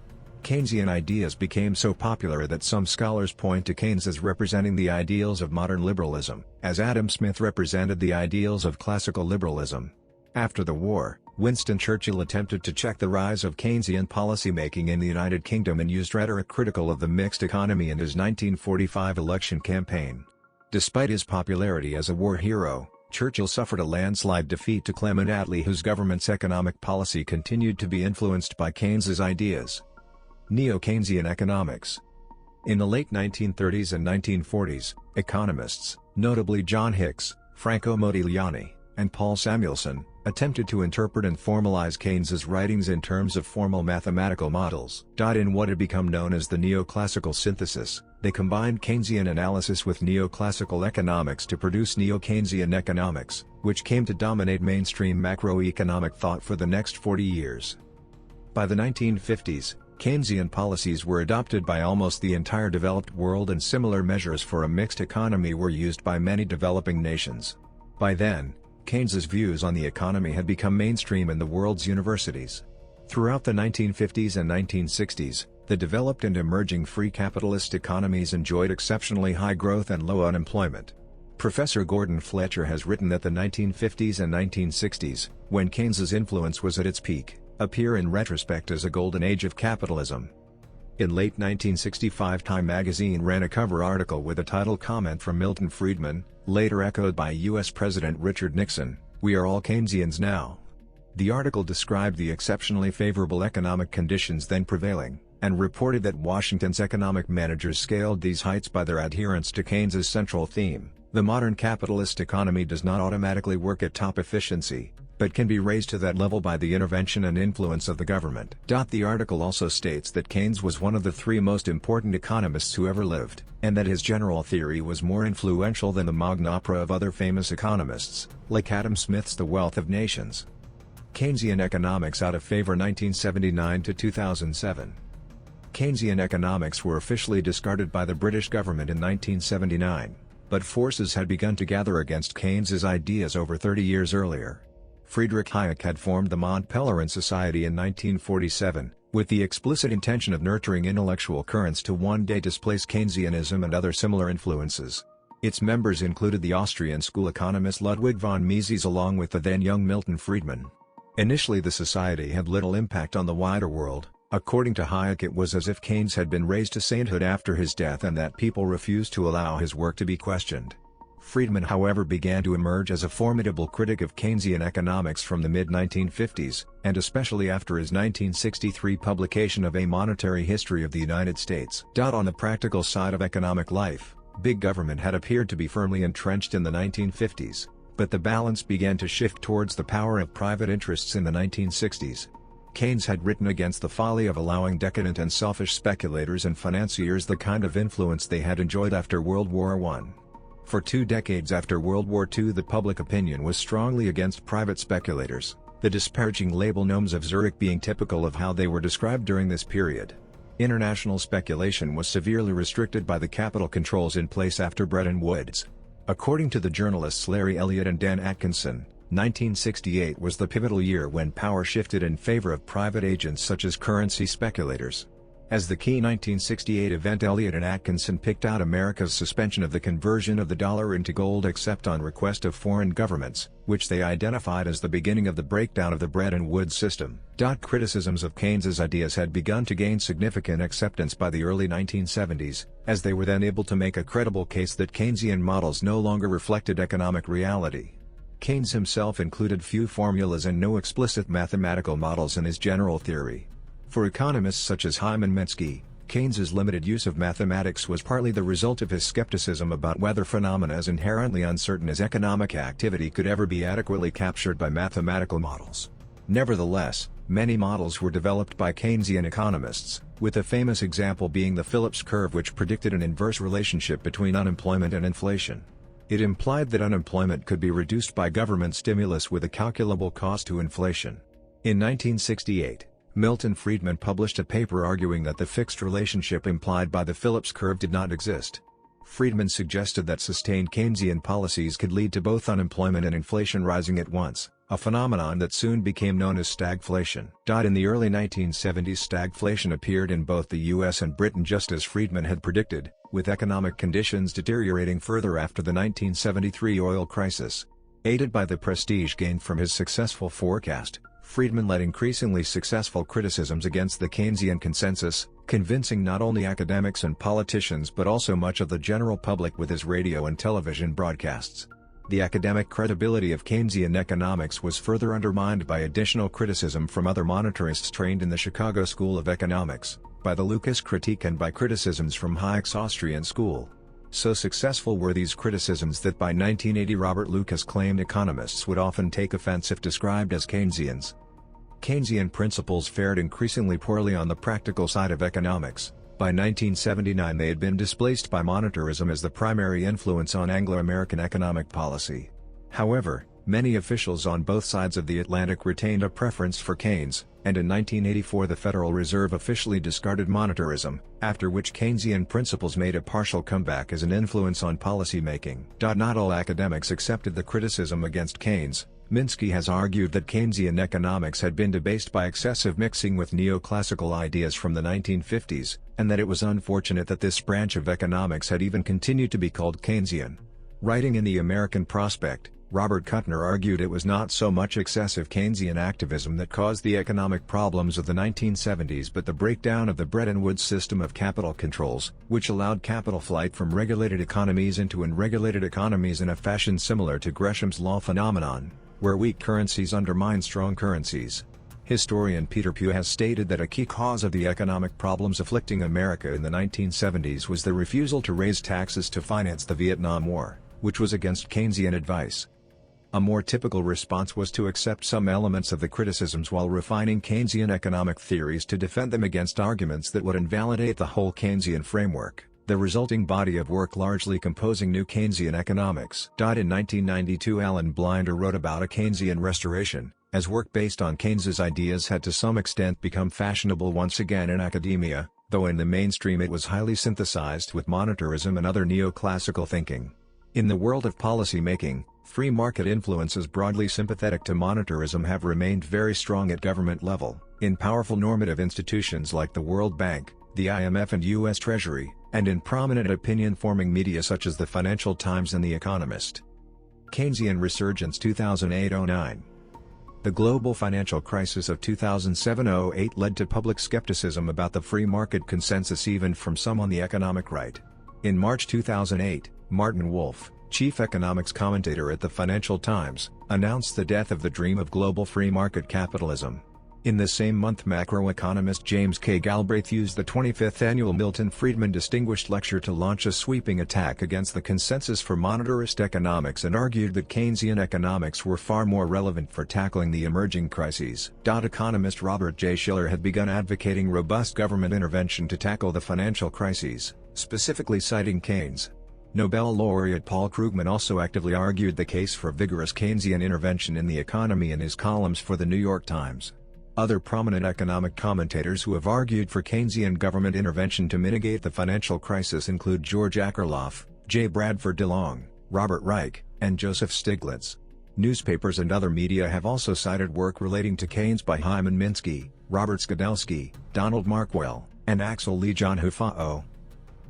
Keynesian ideas became so popular that some scholars point to Keynes as representing the ideals of modern liberalism, as Adam Smith represented the ideals of classical liberalism. After the war, Winston Churchill attempted to check the rise of Keynesian policymaking in the United Kingdom and used rhetoric critical of the mixed economy in his 1945 election campaign. Despite his popularity as a war hero, Churchill suffered a landslide defeat to Clement Attlee, whose government's economic policy continued to be influenced by Keynes's ideas. Neo-Keynesian economics. In the late 1930s and 1940s, economists, notably John Hicks, Franco Modigliani, and Paul Samuelson, attempted to interpret and formalize Keynes's writings in terms of formal mathematical models. In what had become known as the neoclassical synthesis, they combined Keynesian analysis with neoclassical economics to produce Neo-Keynesian economics, which came to dominate mainstream macroeconomic thought for the next 40 years. By the 1950s, Keynesian policies were adopted by almost the entire developed world, and similar measures for a mixed economy were used by many developing nations. By then, Keynes's views on the economy had become mainstream in the world's universities. Throughout the 1950s and 1960s, the developed and emerging free capitalist economies enjoyed exceptionally high growth and low unemployment. Professor Gordon Fletcher has written that the 1950s and 1960s, when Keynes's influence was at its peak, appear in retrospect as a golden age of capitalism. In late 1965, Time magazine ran a cover article with a title comment from Milton Friedman, later echoed by U.S. President Richard Nixon, "We are all Keynesians now." The article described the exceptionally favorable economic conditions then prevailing, and reported that Washington's economic managers scaled these heights by their adherence to Keynes's central theme: the modern capitalist economy does not automatically work at top efficiency, but can be raised to that level by the intervention and influence of the government. The article also states that Keynes was one of the three most important economists who ever lived, and that his general theory was more influential than the Magna Opera of other famous economists, like Adam Smith's The Wealth of Nations. Keynesian Economics out of favor 1979 to 2007. Keynesian economics were officially discarded by the British government in 1979, but forces had begun to gather against Keynes's ideas over 30 years earlier. Friedrich Hayek had formed the Mont Pelerin Society in 1947, with the explicit intention of nurturing intellectual currents to one day displace Keynesianism and other similar influences. Its members included the Austrian school economist Ludwig von Mises along with the then-young Milton Friedman. Initially the society had little impact on the wider world. According to Hayek, it was as if Keynes had been raised to sainthood after his death and that people refused to allow his work to be questioned. Friedman, however, began to emerge as a formidable critic of Keynesian economics from the mid-1950s, and especially after his 1963 publication of A Monetary History of the United States. On the practical side of economic life, big government had appeared to be firmly entrenched in the 1950s, but the balance began to shift towards the power of private interests in the 1960s. Keynes had written against the folly of allowing decadent and selfish speculators and financiers the kind of influence they had enjoyed after World War I. For 2 decades after World War II, the public opinion was strongly against private speculators, the disparaging label gnomes of Zurich being typical of how they were described during this period. International speculation was severely restricted by the capital controls in place after Bretton Woods. According to the journalists Larry Elliott and Dan Atkinson, 1968 was the pivotal year when power shifted in favor of private agents such as currency speculators. As the key 1968 event, Elliott and Atkinson picked out America's suspension of the conversion of the dollar into gold except on request of foreign governments, which they identified as the beginning of the breakdown of the Bretton Woods system. Criticisms of Keynes's ideas had begun to gain significant acceptance by the early 1970s, as they were then able to make a credible case that Keynesian models no longer reflected economic reality. Keynes himself included few formulas and no explicit mathematical models in his general theory. For economists such as Hyman Minsky, Keynes's limited use of mathematics was partly the result of his skepticism about whether phenomena as inherently uncertain as economic activity could ever be adequately captured by mathematical models. Nevertheless, many models were developed by Keynesian economists, with a famous example being the Phillips curve, which predicted an inverse relationship between unemployment and inflation. It implied that unemployment could be reduced by government stimulus with a calculable cost to inflation. In 1968, Milton Friedman published a paper arguing that the fixed relationship implied by the Phillips curve did not exist. Friedman suggested that sustained Keynesian policies could lead to both unemployment and inflation rising at once, a phenomenon that soon became known as stagflation. In the early 1970s, stagflation appeared in both the US and Britain just as Friedman had predicted, with economic conditions deteriorating further after the 1973 oil crisis. Aided by the prestige gained from his successful forecast, Friedman led increasingly successful criticisms against the Keynesian consensus, convincing not only academics and politicians but also much of the general public with his radio and television broadcasts. The academic credibility of Keynesian economics was further undermined by additional criticism from other monetarists trained in the Chicago School of Economics, by the Lucas critique and by criticisms from Hayek's Austrian school. So successful were these criticisms that by 1980 Robert Lucas claimed economists would often take offense if described as Keynesians. Keynesian principles fared increasingly poorly on the practical side of economics. By 1979 they had been displaced by monetarism as the primary influence on Anglo-American economic policy. However, many officials on both sides of the Atlantic retained a preference for Keynes, and in 1984 the Federal Reserve officially discarded monetarism, after which Keynesian principles made a partial comeback as an influence on policy making. Not all academics accepted the criticism against Keynes, Minsky has argued that Keynesian economics had been debased by excessive mixing with neoclassical ideas from the 1950s, and that it was unfortunate that this branch of economics had even continued to be called Keynesian. Writing in the American Prospect, Robert Kuttner argued it was not so much excessive Keynesian activism that caused the economic problems of the 1970s but the breakdown of the Bretton Woods system of capital controls, which allowed capital flight from regulated economies into unregulated economies in a fashion similar to Gresham's law phenomenon, where weak currencies undermine strong currencies. Historian Peter Pugh has stated that a key cause of the economic problems afflicting America in the 1970s was the refusal to raise taxes to finance the Vietnam War, which was against Keynesian advice. A more typical response was to accept some elements of the criticisms while refining Keynesian economic theories to defend them against arguments that would invalidate the whole Keynesian framework, the resulting body of work largely composing New Keynesian Economics. In 1992 Alan Blinder wrote about a Keynesian Restoration, as work based on Keynes's ideas had to some extent become fashionable once again in academia, though in the mainstream it was highly synthesized with monetarism and other neoclassical thinking. In the world of policy making, free market influences broadly sympathetic to monetarism have remained very strong at government level, in powerful normative institutions like the World Bank, the IMF and U.S. Treasury, and in prominent opinion-forming media such as the Financial Times and The Economist. Keynesian Resurgence 2008-09. The global financial crisis of 2007-08 led to public skepticism about the free market consensus even from some on the economic right. In March 2008, Martin Wolf, chief economics commentator at the Financial Times, announced the death of the dream of global free market capitalism. In the same month macroeconomist James K. Galbraith used the 25th annual Milton Friedman Distinguished Lecture to launch a sweeping attack against the consensus for monetarist economics and argued that Keynesian economics were far more relevant for tackling the emerging crises. Economist Robert J. Shiller had begun advocating robust government intervention to tackle the financial crises, specifically citing Keynes. Nobel laureate Paul Krugman also actively argued the case for vigorous Keynesian intervention in the economy in his columns for the New York Times. Other prominent economic commentators who have argued for Keynesian government intervention to mitigate the financial crisis include George Akerlof, J. Bradford DeLong, Robert Reich, and Joseph Stiglitz. Newspapers and other media have also cited work relating to Keynes by Hyman Minsky, Robert Skidelsky, Donald Markwell, and Axel Lee John Hufao.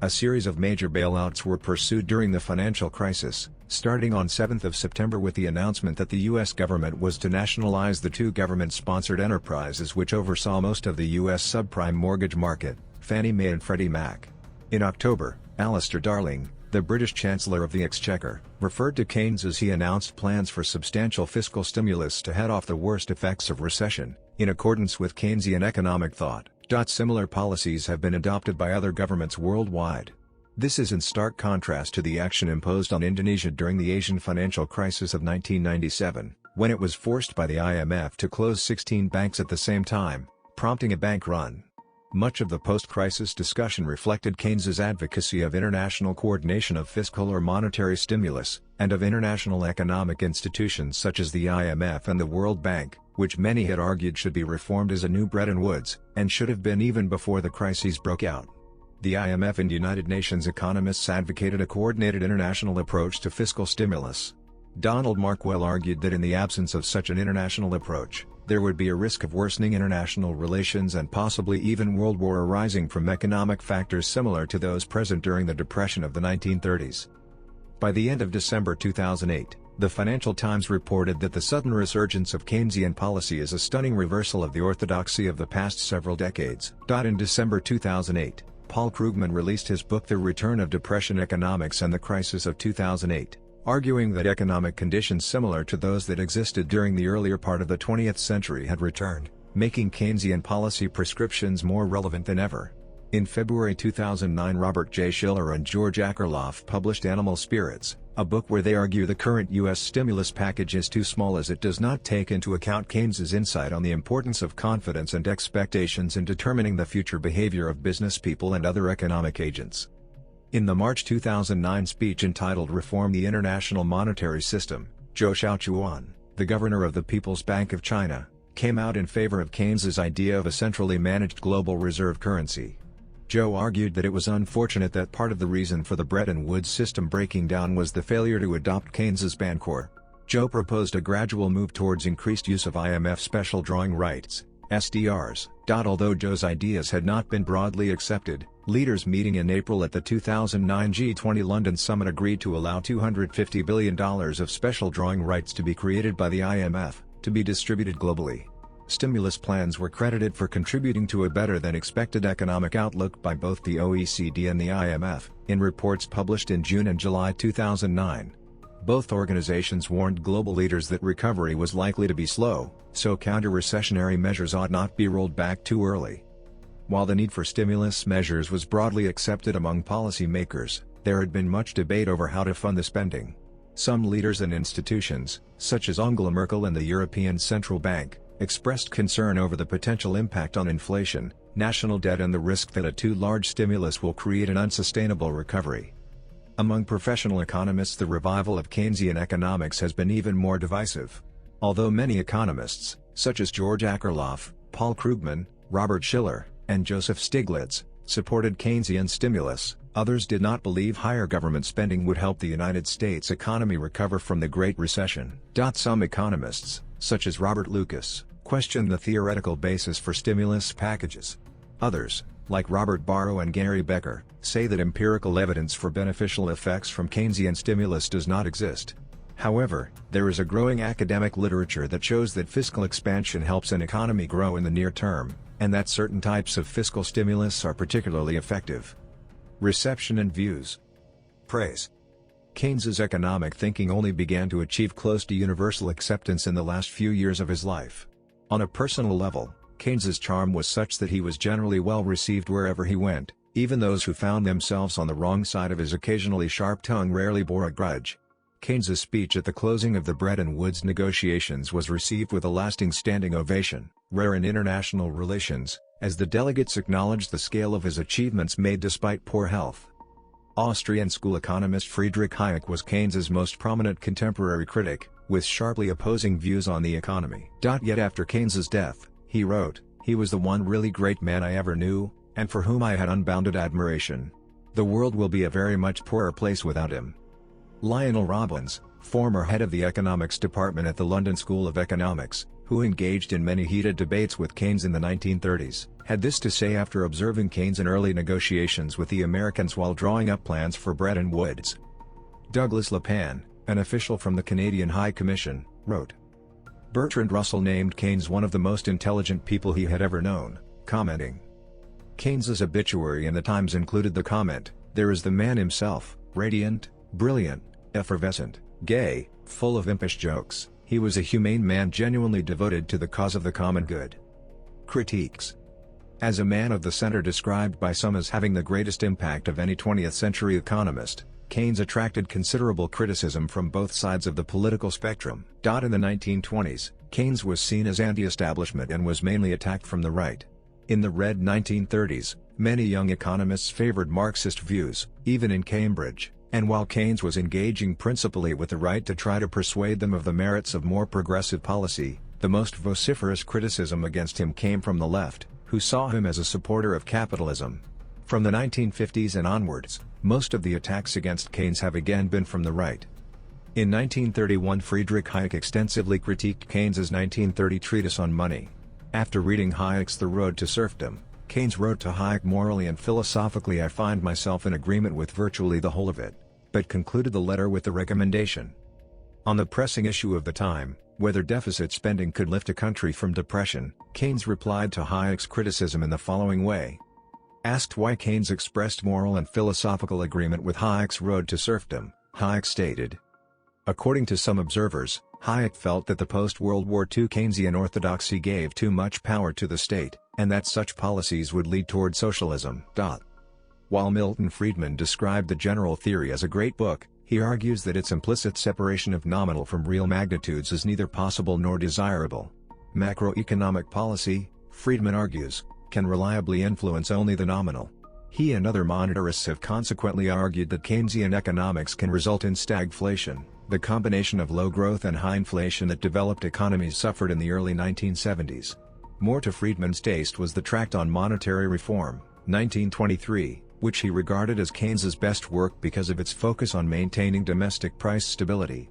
A series of major bailouts were pursued during the financial crisis, starting on 7 September with the announcement that the U.S. government was to nationalize the two government-sponsored enterprises which oversaw most of the U.S. subprime mortgage market, Fannie Mae and Freddie Mac. In October, Alistair Darling, the British Chancellor of the Exchequer, referred to Keynes as he announced plans for substantial fiscal stimulus to head off the worst effects of recession, in accordance with Keynesian economic thought. Similar policies have been adopted by other governments worldwide. This is in stark contrast to the action imposed on Indonesia during the Asian financial crisis of 1997, when it was forced by the IMF to close 16 banks at the same time, prompting a bank run. Much of the post-crisis discussion reflected Keynes's advocacy of international coordination of fiscal or monetary stimulus, and of international economic institutions such as the IMF and the World Bank, which many had argued should be reformed as a new Bretton Woods, and should have been even before the crises broke out. The IMF and United Nations economists advocated a coordinated international approach to fiscal stimulus. Donald Markwell argued that in the absence of such an international approach, there would be a risk of worsening international relations and possibly even world war arising from economic factors similar to those present during the Depression of the 1930s. By the end of December 2008, the Financial Times reported that the sudden resurgence of Keynesian policy is a stunning reversal of the orthodoxy of the past several decades. In December 2008, Paul Krugman released his book The Return of Depression Economics and the Crisis of 2008, arguing that economic conditions similar to those that existed during the earlier part of the 20th century had returned, making Keynesian policy prescriptions more relevant than ever. In February 2009 Robert J. Shiller and George Akerlof published Animal Spirits, a book where they argue the current U.S. stimulus package is too small as it does not take into account Keynes's insight on the importance of confidence and expectations in determining the future behavior of business people and other economic agents. In the March 2009 speech entitled Reform the International Monetary System, Zhou Xiaochuan, the governor of the People's Bank of China, came out in favor of Keynes's idea of a centrally managed global reserve currency. Zhou argued that it was unfortunate that part of the reason for the Bretton Woods system breaking down was the failure to adopt Keynes's Bancor. Joe proposed a gradual move towards increased use of IMF special drawing rights, SDRs. Although Joe's ideas had not been broadly accepted, leaders meeting in April at the 2009 G20 London summit agreed to allow $250 billion of special drawing rights to be created by the IMF, to be distributed globally. Stimulus plans were credited for contributing to a better-than-expected economic outlook by both the OECD and the IMF, in reports published in June and July 2009. Both organizations warned global leaders that recovery was likely to be slow, so counter-recessionary measures ought not be rolled back too early. While the need for stimulus measures was broadly accepted among policymakers, there had been much debate over how to fund the spending. Some leaders and institutions, such as Angela Merkel and the European Central Bank, expressed concern over the potential impact on inflation, national debt and the risk that a too large stimulus will create an unsustainable recovery. Among professional economists, the revival of Keynesian economics has been even more divisive. Although many economists, such as George Akerlof, Paul Krugman, Robert Shiller, and Joseph Stiglitz, supported Keynesian stimulus, others did not believe higher government spending would help the United States economy recover from the Great Recession. Some economists, such as Robert Lucas, questioned the theoretical basis for stimulus packages. Others, like Robert Barrow and Gary Becker, say that empirical evidence for beneficial effects from Keynesian stimulus does not exist. However, there is a growing academic literature that shows that fiscal expansion helps an economy grow in the near term, and that certain types of fiscal stimulus are particularly effective. Reception and views. Praise. Keynes's economic thinking only began to achieve close to universal acceptance in the last few years of his life. On a personal level, Keynes's charm was such that he was generally well received wherever he went. Even those who found themselves on the wrong side of his occasionally sharp tongue rarely bore a grudge. Keynes's speech at the closing of the Bretton Woods negotiations was received with a lasting standing ovation, rare in international relations, as the delegates acknowledged the scale of his achievements made despite poor health. Austrian school economist Friedrich Hayek was Keynes's most prominent contemporary critic, with sharply opposing views on the economy. Yet after Keynes's death, he wrote, "He was the one really great man I ever knew, and for whom I had unbounded admiration. The world will be a very much poorer place without him." Lionel Robbins, former head of the economics department at the London School of Economics, who engaged in many heated debates with Keynes in the 1930s, had this to say after observing Keynes in early negotiations with the Americans while drawing up plans for Bretton Woods. Douglas Lepan, an official from the Canadian High Commission, wrote, "Bertrand Russell named Keynes one of the most intelligent people he had ever known, commenting." Keynes's obituary in the Times included the comment, "There is the man himself, radiant, brilliant, effervescent, gay, full of impish jokes. He was a humane man genuinely devoted to the cause of the common good." Critiques. As a man of the center described by some as having the greatest impact of any 20th century economist, Keynes attracted considerable criticism from both sides of the political spectrum. In the 1920s, Keynes was seen as anti-establishment and was mainly attacked from the right. In the Red 1930s, many young economists favored Marxist views, even in Cambridge, and while Keynes was engaging principally with the right to try to persuade them of the merits of more progressive policy, the most vociferous criticism against him came from the left, who saw him as a supporter of capitalism. From the 1950s and onwards, most of the attacks against Keynes have again been from the right. In 1931, Friedrich Hayek extensively critiqued Keynes's 1930 treatise on money. After reading Hayek's The Road to Serfdom, Keynes wrote to Hayek, "Morally and philosophically I find myself in agreement with virtually the whole of it," but concluded the letter with the recommendation. On the pressing issue of the time, whether deficit spending could lift a country from depression, Keynes replied to Hayek's criticism in the following way. Asked why Keynes expressed moral and philosophical agreement with Hayek's Road to Serfdom, Hayek stated, "According to some observers, Hayek felt that the post-World War II Keynesian orthodoxy gave too much power to the state, and that such policies would lead toward socialism." While Milton Friedman described the general theory as a great book, he argues that its implicit separation of nominal from real magnitudes is neither possible nor desirable. Macroeconomic policy, Friedman argues, can reliably influence only the nominal. He and other monetarists have consequently argued that Keynesian economics can result in stagflation, the combination of low growth and high inflation that developed economies suffered in the early 1970s. More to Friedman's taste was the Tract on Monetary Reform, 1923, which he regarded as Keynes's best work because of its focus on maintaining domestic price stability.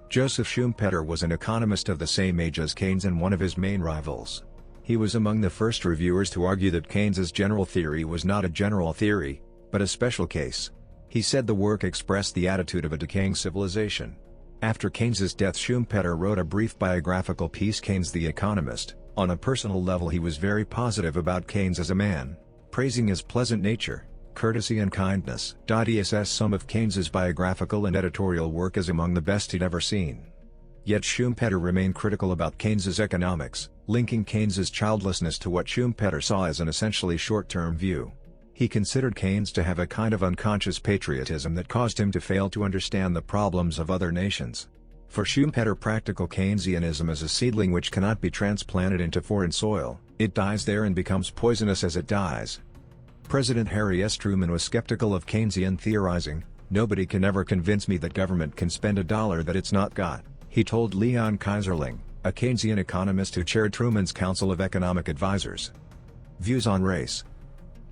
Joseph Schumpeter was an economist of the same age as Keynes and one of his main rivals. He was among the first reviewers to argue that Keynes's general theory was not a general theory, but a special case. He said the work expressed the attitude of a decaying civilization. After Keynes's death, Schumpeter wrote a brief biographical piece, KAYNZ the Economist. On a personal level, he was very positive about Keynes as a man, praising his pleasant nature, courtesy and kindness. He assessed some of Keynes's biographical and editorial work as among the best he'd ever seen. Yet Schumpeter remained critical about Keynes's economics, linking Keynes's childlessness to what Schumpeter saw as an essentially short-term view. He considered Keynes to have a kind of unconscious patriotism that caused him to fail to understand the problems of other nations. For Schumpeter, practical Keynesianism is a seedling which cannot be transplanted into foreign soil. It dies there and becomes poisonous as it dies. President Harry S. Truman was skeptical of Keynesian theorizing. "Nobody can ever convince me that government can spend a dollar that it's not got," he told Leon Kaiserling, a Keynesian economist who chaired Truman's Council of Economic Advisers. Views on race.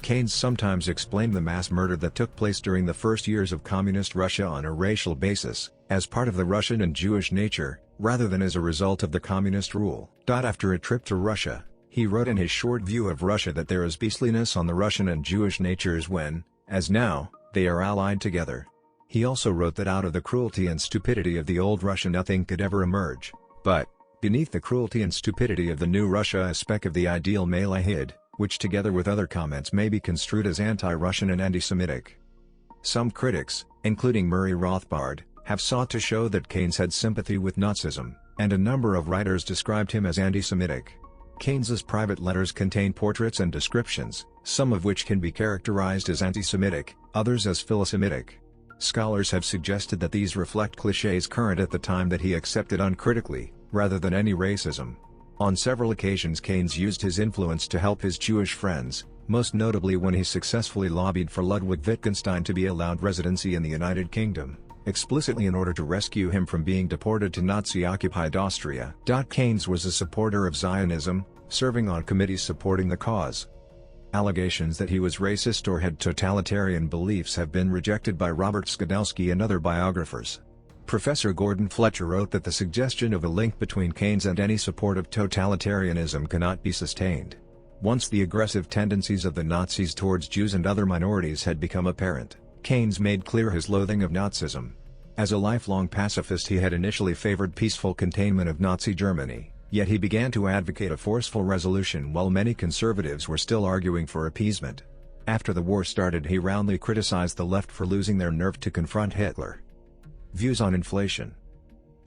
Keynes sometimes explained the mass murder that took place during the first years of communist Russia on a racial basis, as part of the Russian and Jewish nature, rather than as a result of the communist rule. After a trip to Russia, he wrote in his short view of Russia that there is beastliness on the Russian and Jewish natures when, as now, they are allied together. He also wrote that out of the cruelty and stupidity of the old Russia nothing could ever emerge, but, beneath the cruelty and stupidity of the new Russia a speck of the ideal may lie hid, which together with other comments may be construed as anti-Russian and anti-Semitic. Some critics, including Murray Rothbard, have sought to show that Keynes had sympathy with Nazism, and a number of writers described him as anti-Semitic. Keynes's private letters contain portraits and descriptions, some of which can be characterized as anti-Semitic, others as philosemitic. Scholars have suggested that these reflect clichés current at the time that he accepted uncritically, rather than any racism. On several occasions Keynes used his influence to help his Jewish friends, most notably when he successfully lobbied for Ludwig Wittgenstein to be allowed residency in the United Kingdom, explicitly in order to rescue him from being deported to Nazi-occupied Austria. Keynes was a supporter of Zionism, serving on committees supporting the cause. Allegations that he was racist or had totalitarian beliefs have been rejected by Robert Skidelsky and other biographers. Professor Gordon Fletcher wrote that the suggestion of a link between Keynes and any support of totalitarianism cannot be sustained. Once the aggressive tendencies of the Nazis towards Jews and other minorities had become apparent, Keynes made clear his loathing of Nazism. As a lifelong pacifist, he had initially favored peaceful containment of Nazi Germany, yet he began to advocate a forceful resolution while many conservatives were still arguing for appeasement. After the war started, he roundly criticized the left for losing their nerve to confront Hitler. Views on inflation.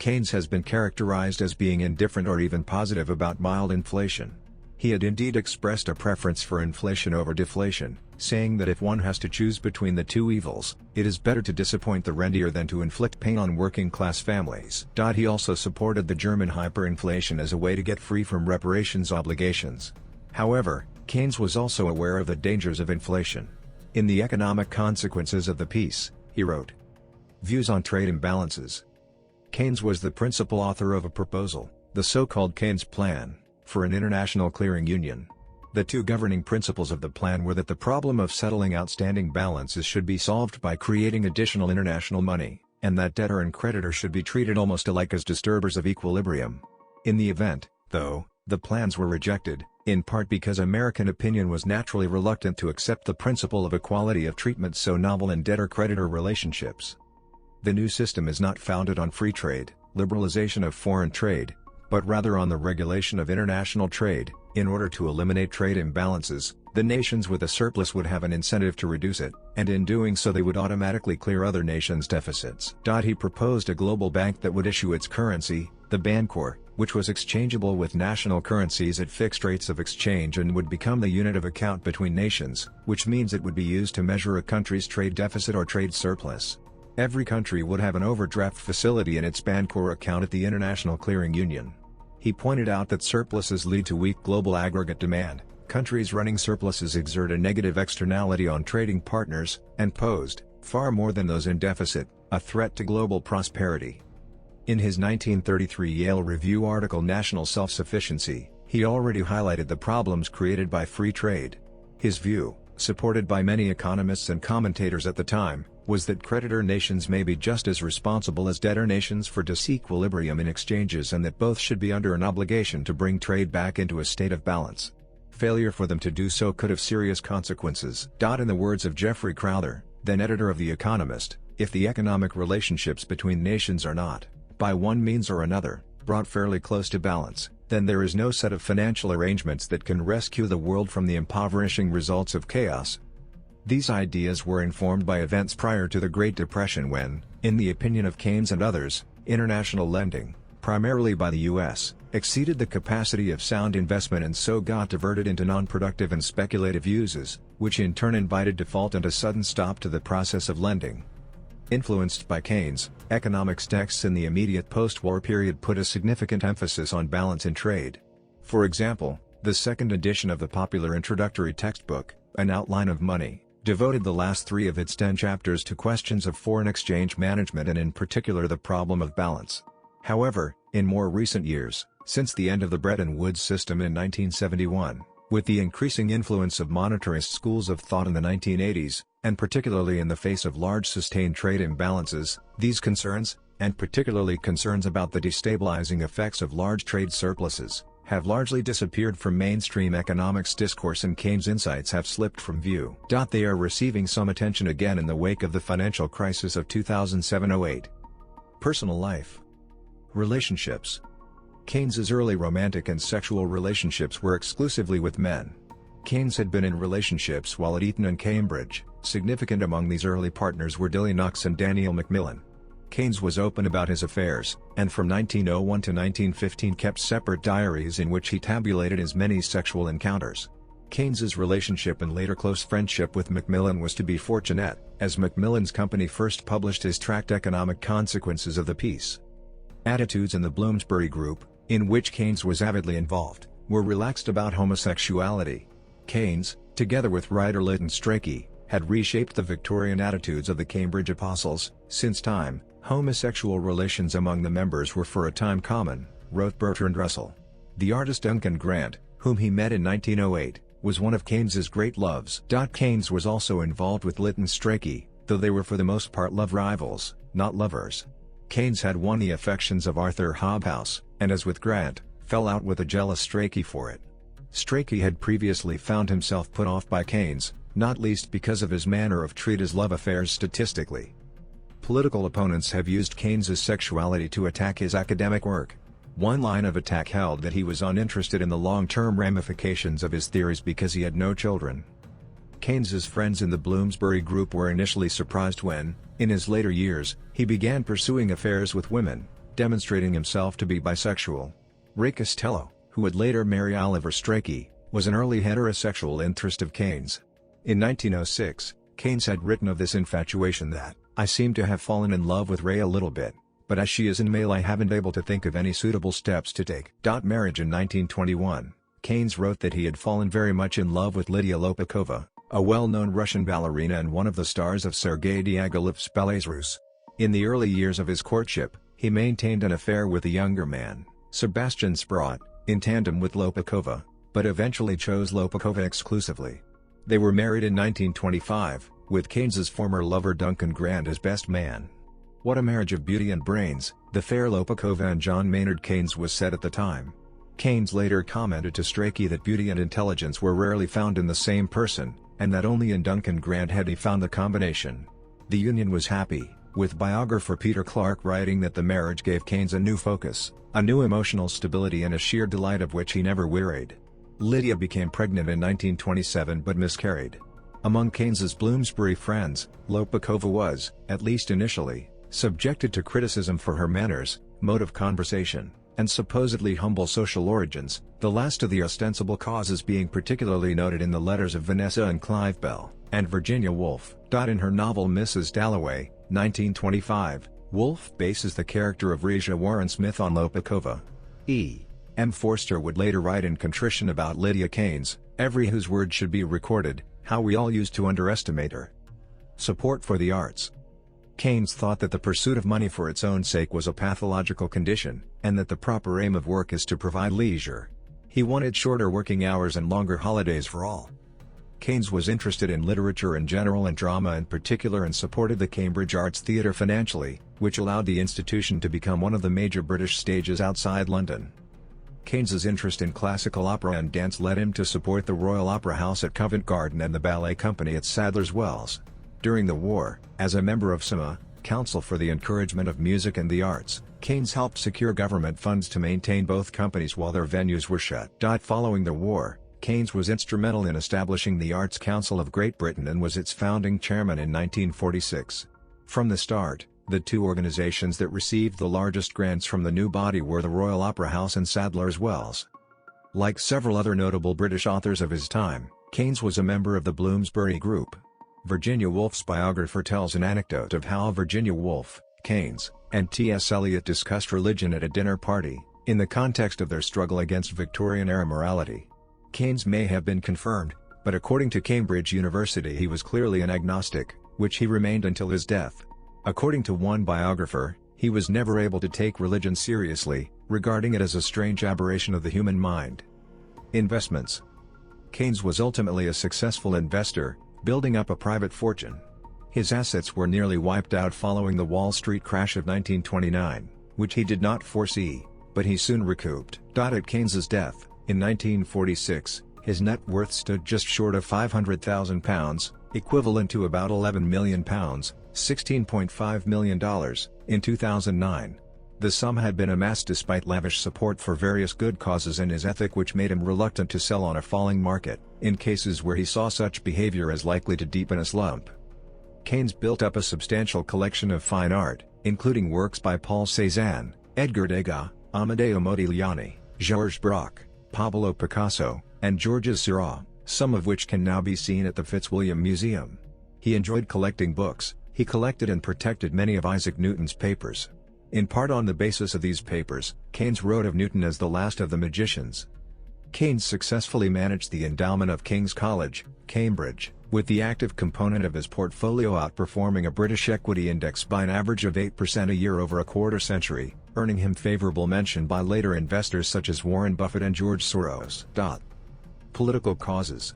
Keynes has been characterized as being indifferent or even positive about mild inflation. He had indeed expressed a preference for inflation over deflation, saying that if one has to choose between the two evils, it is better to disappoint the rentier than to inflict pain on working-class families. He also supported the German hyperinflation as a way to get free from reparations obligations. However, Keynes was also aware of the dangers of inflation. In The Economic Consequences of the Peace, he wrote, "Views on trade imbalances." Keynes was the principal author of a proposal, the so-called Keynes Plan, for an international clearing union. The two governing principles of the plan were that the problem of settling outstanding balances should be solved by creating additional international money, and that debtor and creditor should be treated almost alike as disturbers of equilibrium. In the event, though, the plans were rejected, in part because American opinion was naturally reluctant to accept the principle of equality of treatment so novel in debtor-creditor relationships. The new system is not founded on free trade, liberalization of foreign trade, but rather on the regulation of international trade. In order to eliminate trade imbalances, the nations with a surplus would have an incentive to reduce it, and in doing so they would automatically clear other nations' deficits. He proposed a global bank that would issue its currency, the Bancor, which was exchangeable with national currencies at fixed rates of exchange and would become the unit of account between nations, which means it would be used to measure a country's trade deficit or trade surplus. Every country would have an overdraft facility in its Bancor account at the International Clearing Union. He pointed out that surpluses lead to weak global aggregate demand, countries running surpluses exert a negative externality on trading partners, and posed, far more than those in deficit, a threat to global prosperity. In his 1933 Yale Review article National Self-Sufficiency, he already highlighted the problems created by free trade. His view, supported by many economists and commentators at the time, was that creditor nations may be just as responsible as debtor nations for disequilibrium in exchanges, and that both should be under an obligation to bring trade back into a state of balance. Failure for them to do so could have serious consequences. In the words of Jeffrey Crowther, then editor of The Economist, if the economic relationships between nations are not, by one means or another, brought fairly close to balance, then there is no set of financial arrangements that can rescue the world from the impoverishing results of chaos. These ideas were informed by events prior to the Great Depression when, in the opinion of Keynes and others, international lending, primarily by the U.S., exceeded the capacity of sound investment and so got diverted into non-productive and speculative uses, which in turn invited default and a sudden stop to the process of lending. Influenced by Keynes, economics texts in the immediate post-war period put a significant emphasis on balance in trade. For example, the second edition of the popular introductory textbook, An Outline of Money, devoted the last 3 of its 10 chapters to questions of foreign exchange management and in particular the problem of balance. However, in more recent years, since the end of the Bretton Woods system in 1971, with the increasing influence of monetarist schools of thought in the 1980s, and particularly in the face of large sustained trade imbalances, these concerns, and particularly concerns about the destabilizing effects of large trade surpluses, have largely disappeared from mainstream economics discourse, and Keynes' insights have slipped from view. They are receiving some attention again in the wake of the financial crisis of 2007-08. Personal life. Relationships. Keynes's early romantic and sexual relationships were exclusively with men. Keynes had been in relationships while at Eton and Cambridge. Significant among these early partners were Dilly Knox and Daniel Macmillan. Keynes was open about his affairs, and from 1901 to 1915 kept separate diaries in which he tabulated his many sexual encounters. Keynes's relationship and later close friendship with Macmillan was to be fortunate, as Macmillan's company first published his tract Economic Consequences of the Peace. Attitudes in the Bloomsbury Group, in which Keynes was avidly involved, were relaxed about homosexuality. Keynes, together with writer Lytton Strachey, had reshaped the Victorian attitudes of the Cambridge Apostles. Since time, homosexual relations among the members were for a time common, wrote Bertrand Russell. The artist Duncan Grant, whom he met in 1908, was one of Keynes's great loves. Keynes was also involved with Lytton Strachey, though they were for the most part love rivals, not lovers. Keynes had won the affections of Arthur Hobhouse, and as with Grant, fell out with a jealous Strachey for it. Strachey had previously found himself put off by Keynes, not least because of his manner of treat his love affairs statistically. Political opponents have used Keynes's sexuality to attack his academic work. One line of attack held that he was uninterested in the long-term ramifications of his theories because he had no children. Keynes's friends in the Bloomsbury Group were initially surprised when, in his later years, he began pursuing affairs with women, demonstrating himself to be bisexual. Ray Costello, who would later marry Oliver Strachey, was an early heterosexual interest of Keynes. In 1906, Keynes had written of this infatuation that, "I seem to have fallen in love with Ray a little bit, but as she is in male I haven't able to think of any suitable steps to take." Marriage in 1921, Keynes wrote that he had fallen very much in love with Lydia Lopakova, a well-known Russian ballerina and one of the stars of Sergei Diaghilev's ballets russes. In the early years of his courtship, he maintained an affair with a younger man, Sebastian Sprott, in tandem with Lopakova, but eventually chose Lopakova exclusively. They were married in 1925, with Keynes's former lover Duncan Grant as best man. "What a marriage of beauty and brains, the fair Lopakova and John Maynard Keynes," was said at the time. Keynes later commented to Strachey that beauty and intelligence were rarely found in the same person, and that only in Duncan Grant had he found the combination. The union was happy, with biographer Peter Clark writing that the marriage gave Keynes a new focus, a new emotional stability and a sheer delight of which he never wearied. Lydia became pregnant in 1927 but miscarried. Among Keynes's Bloomsbury friends, Lopakova was, at least initially, subjected to criticism for her manners, mode of conversation, and supposedly humble social origins, the last of the ostensible causes being particularly noted in the letters of Vanessa and Clive Bell, and Virginia Woolf. In her novel Mrs. Dalloway, 1925, Woolf bases the character of Risha Warren Smith on Lopakova. E. M. Forster would later write in Contrition about Lydia Keynes, "Every whose word should be recorded, how we all used to underestimate her." Support for the arts. Keynes thought that the pursuit of money for its own sake was a pathological condition, and that the proper aim of work is to provide leisure. He wanted shorter working hours and longer holidays for all. Keynes was interested in literature in general and drama in particular and supported the Cambridge Arts Theatre financially, which allowed the institution to become one of the major British stages outside London. Keynes's interest in classical opera and dance led him to support the Royal Opera House at Covent Garden and the Ballet Company at Sadler's Wells. During the war, as a member of SEMA, Council for the Encouragement of Music and the Arts, Keynes helped secure government funds to maintain both companies while their venues were shut. Following the war, Keynes was instrumental in establishing the Arts Council of Great Britain and was its founding chairman in 1946. From the start, the two organizations that received the largest grants from the new body were the Royal Opera House and Sadler's Wells. Like several other notable British authors of his time, Keynes was a member of the Bloomsbury Group. Virginia Woolf's biographer tells an anecdote of how Virginia Woolf, Keynes, and T.S. Eliot discussed religion at a dinner party, in the context of their struggle against Victorian-era morality. Keynes may have been confirmed, but according to Cambridge University he was clearly an agnostic, which he remained until his death. According to one biographer, he was never able to take religion seriously, regarding it as a strange aberration of the human mind. Investments. Keynes was ultimately a successful investor, building up a private fortune. His assets were nearly wiped out following the Wall Street crash of 1929, which he did not foresee, but he soon recouped. At Keynes's death, in 1946, his net worth stood just short of £500,000, equivalent to about £11 million, $16.5 million, in 2009. The sum had been amassed despite lavish support for various good causes and his ethic, which made him reluctant to sell on a falling market, in cases where he saw such behavior as likely to deepen a slump. Keynes built up a substantial collection of fine art, including works by Paul Cézanne, Edgar Degas, Amedeo Modigliani, Georges Braque, Pablo Picasso, and Georges Seurat, some of which can now be seen at the Fitzwilliam Museum. He enjoyed collecting books. He collected and protected many of Isaac Newton's papers. In part on the basis of these papers, Keynes wrote of Newton as the last of the magicians. Keynes successfully managed the endowment of King's College, Cambridge, with the active component of his portfolio outperforming a British equity index by an average of 8% a year over a quarter century, earning him favorable mention by later investors such as Warren Buffett and George Soros. Political causes.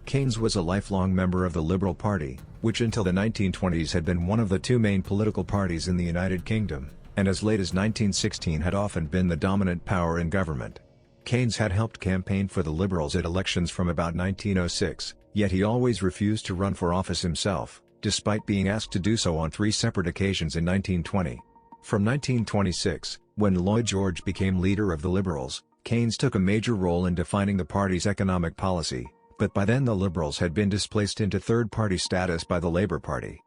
Keynes was a lifelong member of the Liberal Party, which until the 1920s had been one of the two main political parties in the United Kingdom, and as late as 1916 had often been the dominant power in government. Keynes had helped campaign for the Liberals at elections from about 1906, yet he always refused to run for office himself, despite being asked to do so on 3 separate occasions in 1920. From 1926, when Lloyd George became leader of the Liberals, Keynes took a major role in defining the party's economic policy, but by then the Liberals had been displaced into third-party status by the Labour Party.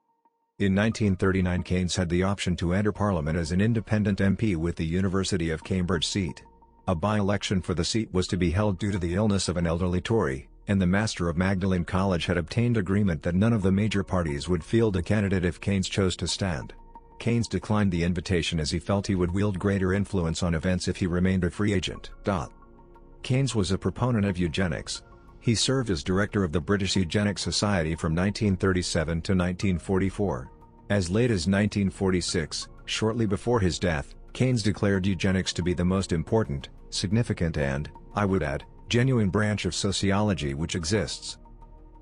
In 1939 Keynes had the option to enter Parliament as an independent MP with the University of Cambridge seat. A by-election for the seat was to be held due to the illness of an elderly Tory, and the Master of Magdalen College had obtained agreement that none of the major parties would field a candidate if Keynes chose to stand. Keynes declined the invitation as he felt he would wield greater influence on events if he remained a free agent. Keynes was a proponent of eugenics. He served as director of the British Eugenics Society from 1937 to 1944. As late as 1946, shortly before his death, Keynes declared eugenics to be the most important, significant and, I would add, genuine branch of sociology which exists.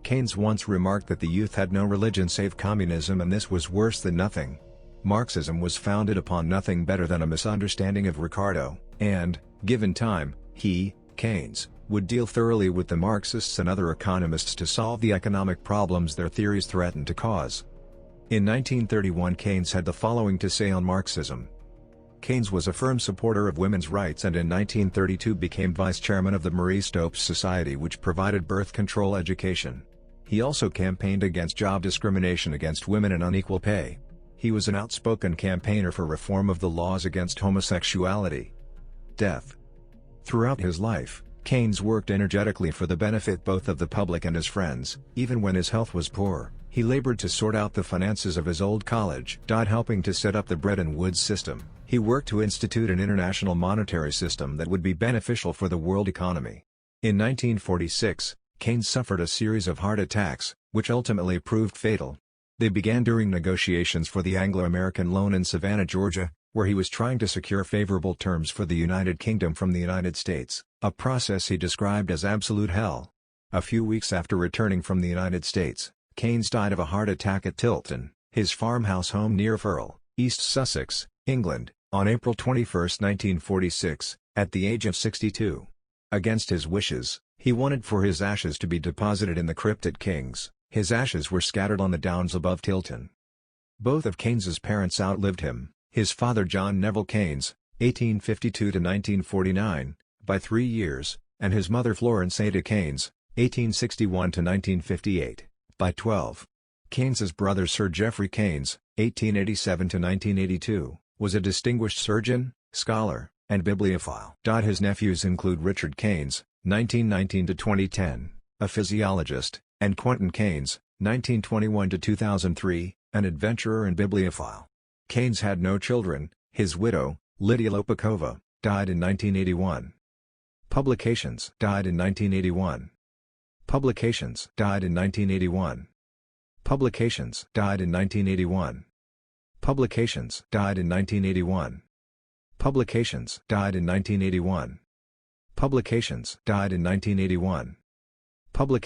Keynes once remarked that the youth had no religion save communism, and this was worse than nothing. Marxism was founded upon nothing better than a misunderstanding of Ricardo, and, given time, he, Keynes, would deal thoroughly with the Marxists and other economists to solve the economic problems their theories threatened to cause. In 1931 Keynes had the following to say on Marxism. Keynes was a firm supporter of women's rights and in 1932 became vice chairman of the Marie Stopes Society, which provided birth control education. He also campaigned against job discrimination against women and unequal pay. He was an outspoken campaigner for reform of the laws against homosexuality. Death. Throughout his life, Keynes worked energetically for the benefit both of the public and his friends. Even when his health was poor, he labored to sort out the finances of his old college. Helping to set up the Bretton Woods system, he worked to institute an international monetary system that would be beneficial for the world economy. In 1946, Keynes suffered a series of heart attacks, which ultimately proved fatal. They began during negotiations for the Anglo-American loan in Savannah, Georgia, where he was trying to secure favorable terms for the United Kingdom from the United States, a process he described as absolute hell. A few weeks after returning from the United States, Keynes died of a heart attack at Tilton, his farmhouse home near Firle, East Sussex, England, on April 21, 1946, at the age of 62. Against his wishes, he wanted for his ashes to be deposited in the crypt at KAYNZ. His ashes were scattered on the downs above Tilton. Both of Keynes's parents outlived him, his father John Neville Keynes, 1852–1949, by 3 years, and his mother Florence Ada Keynes, 1861–1958, by 12. Keynes's brother Sir Geoffrey Keynes, 1887–1982, was a distinguished surgeon, scholar, and bibliophile. His nephews include Richard Keynes, 1919–2010, a physiologist, and Quentin Keynes, 1921–2003, an adventurer and bibliophile. Keynes had no children. His widow, Lydia Lopakova, died in 1981. Publications died in 1981. Publications died in 1981. Publications died in 1981. Publications died in 1981. Publications died in 1981. Publications died in 1981. Publications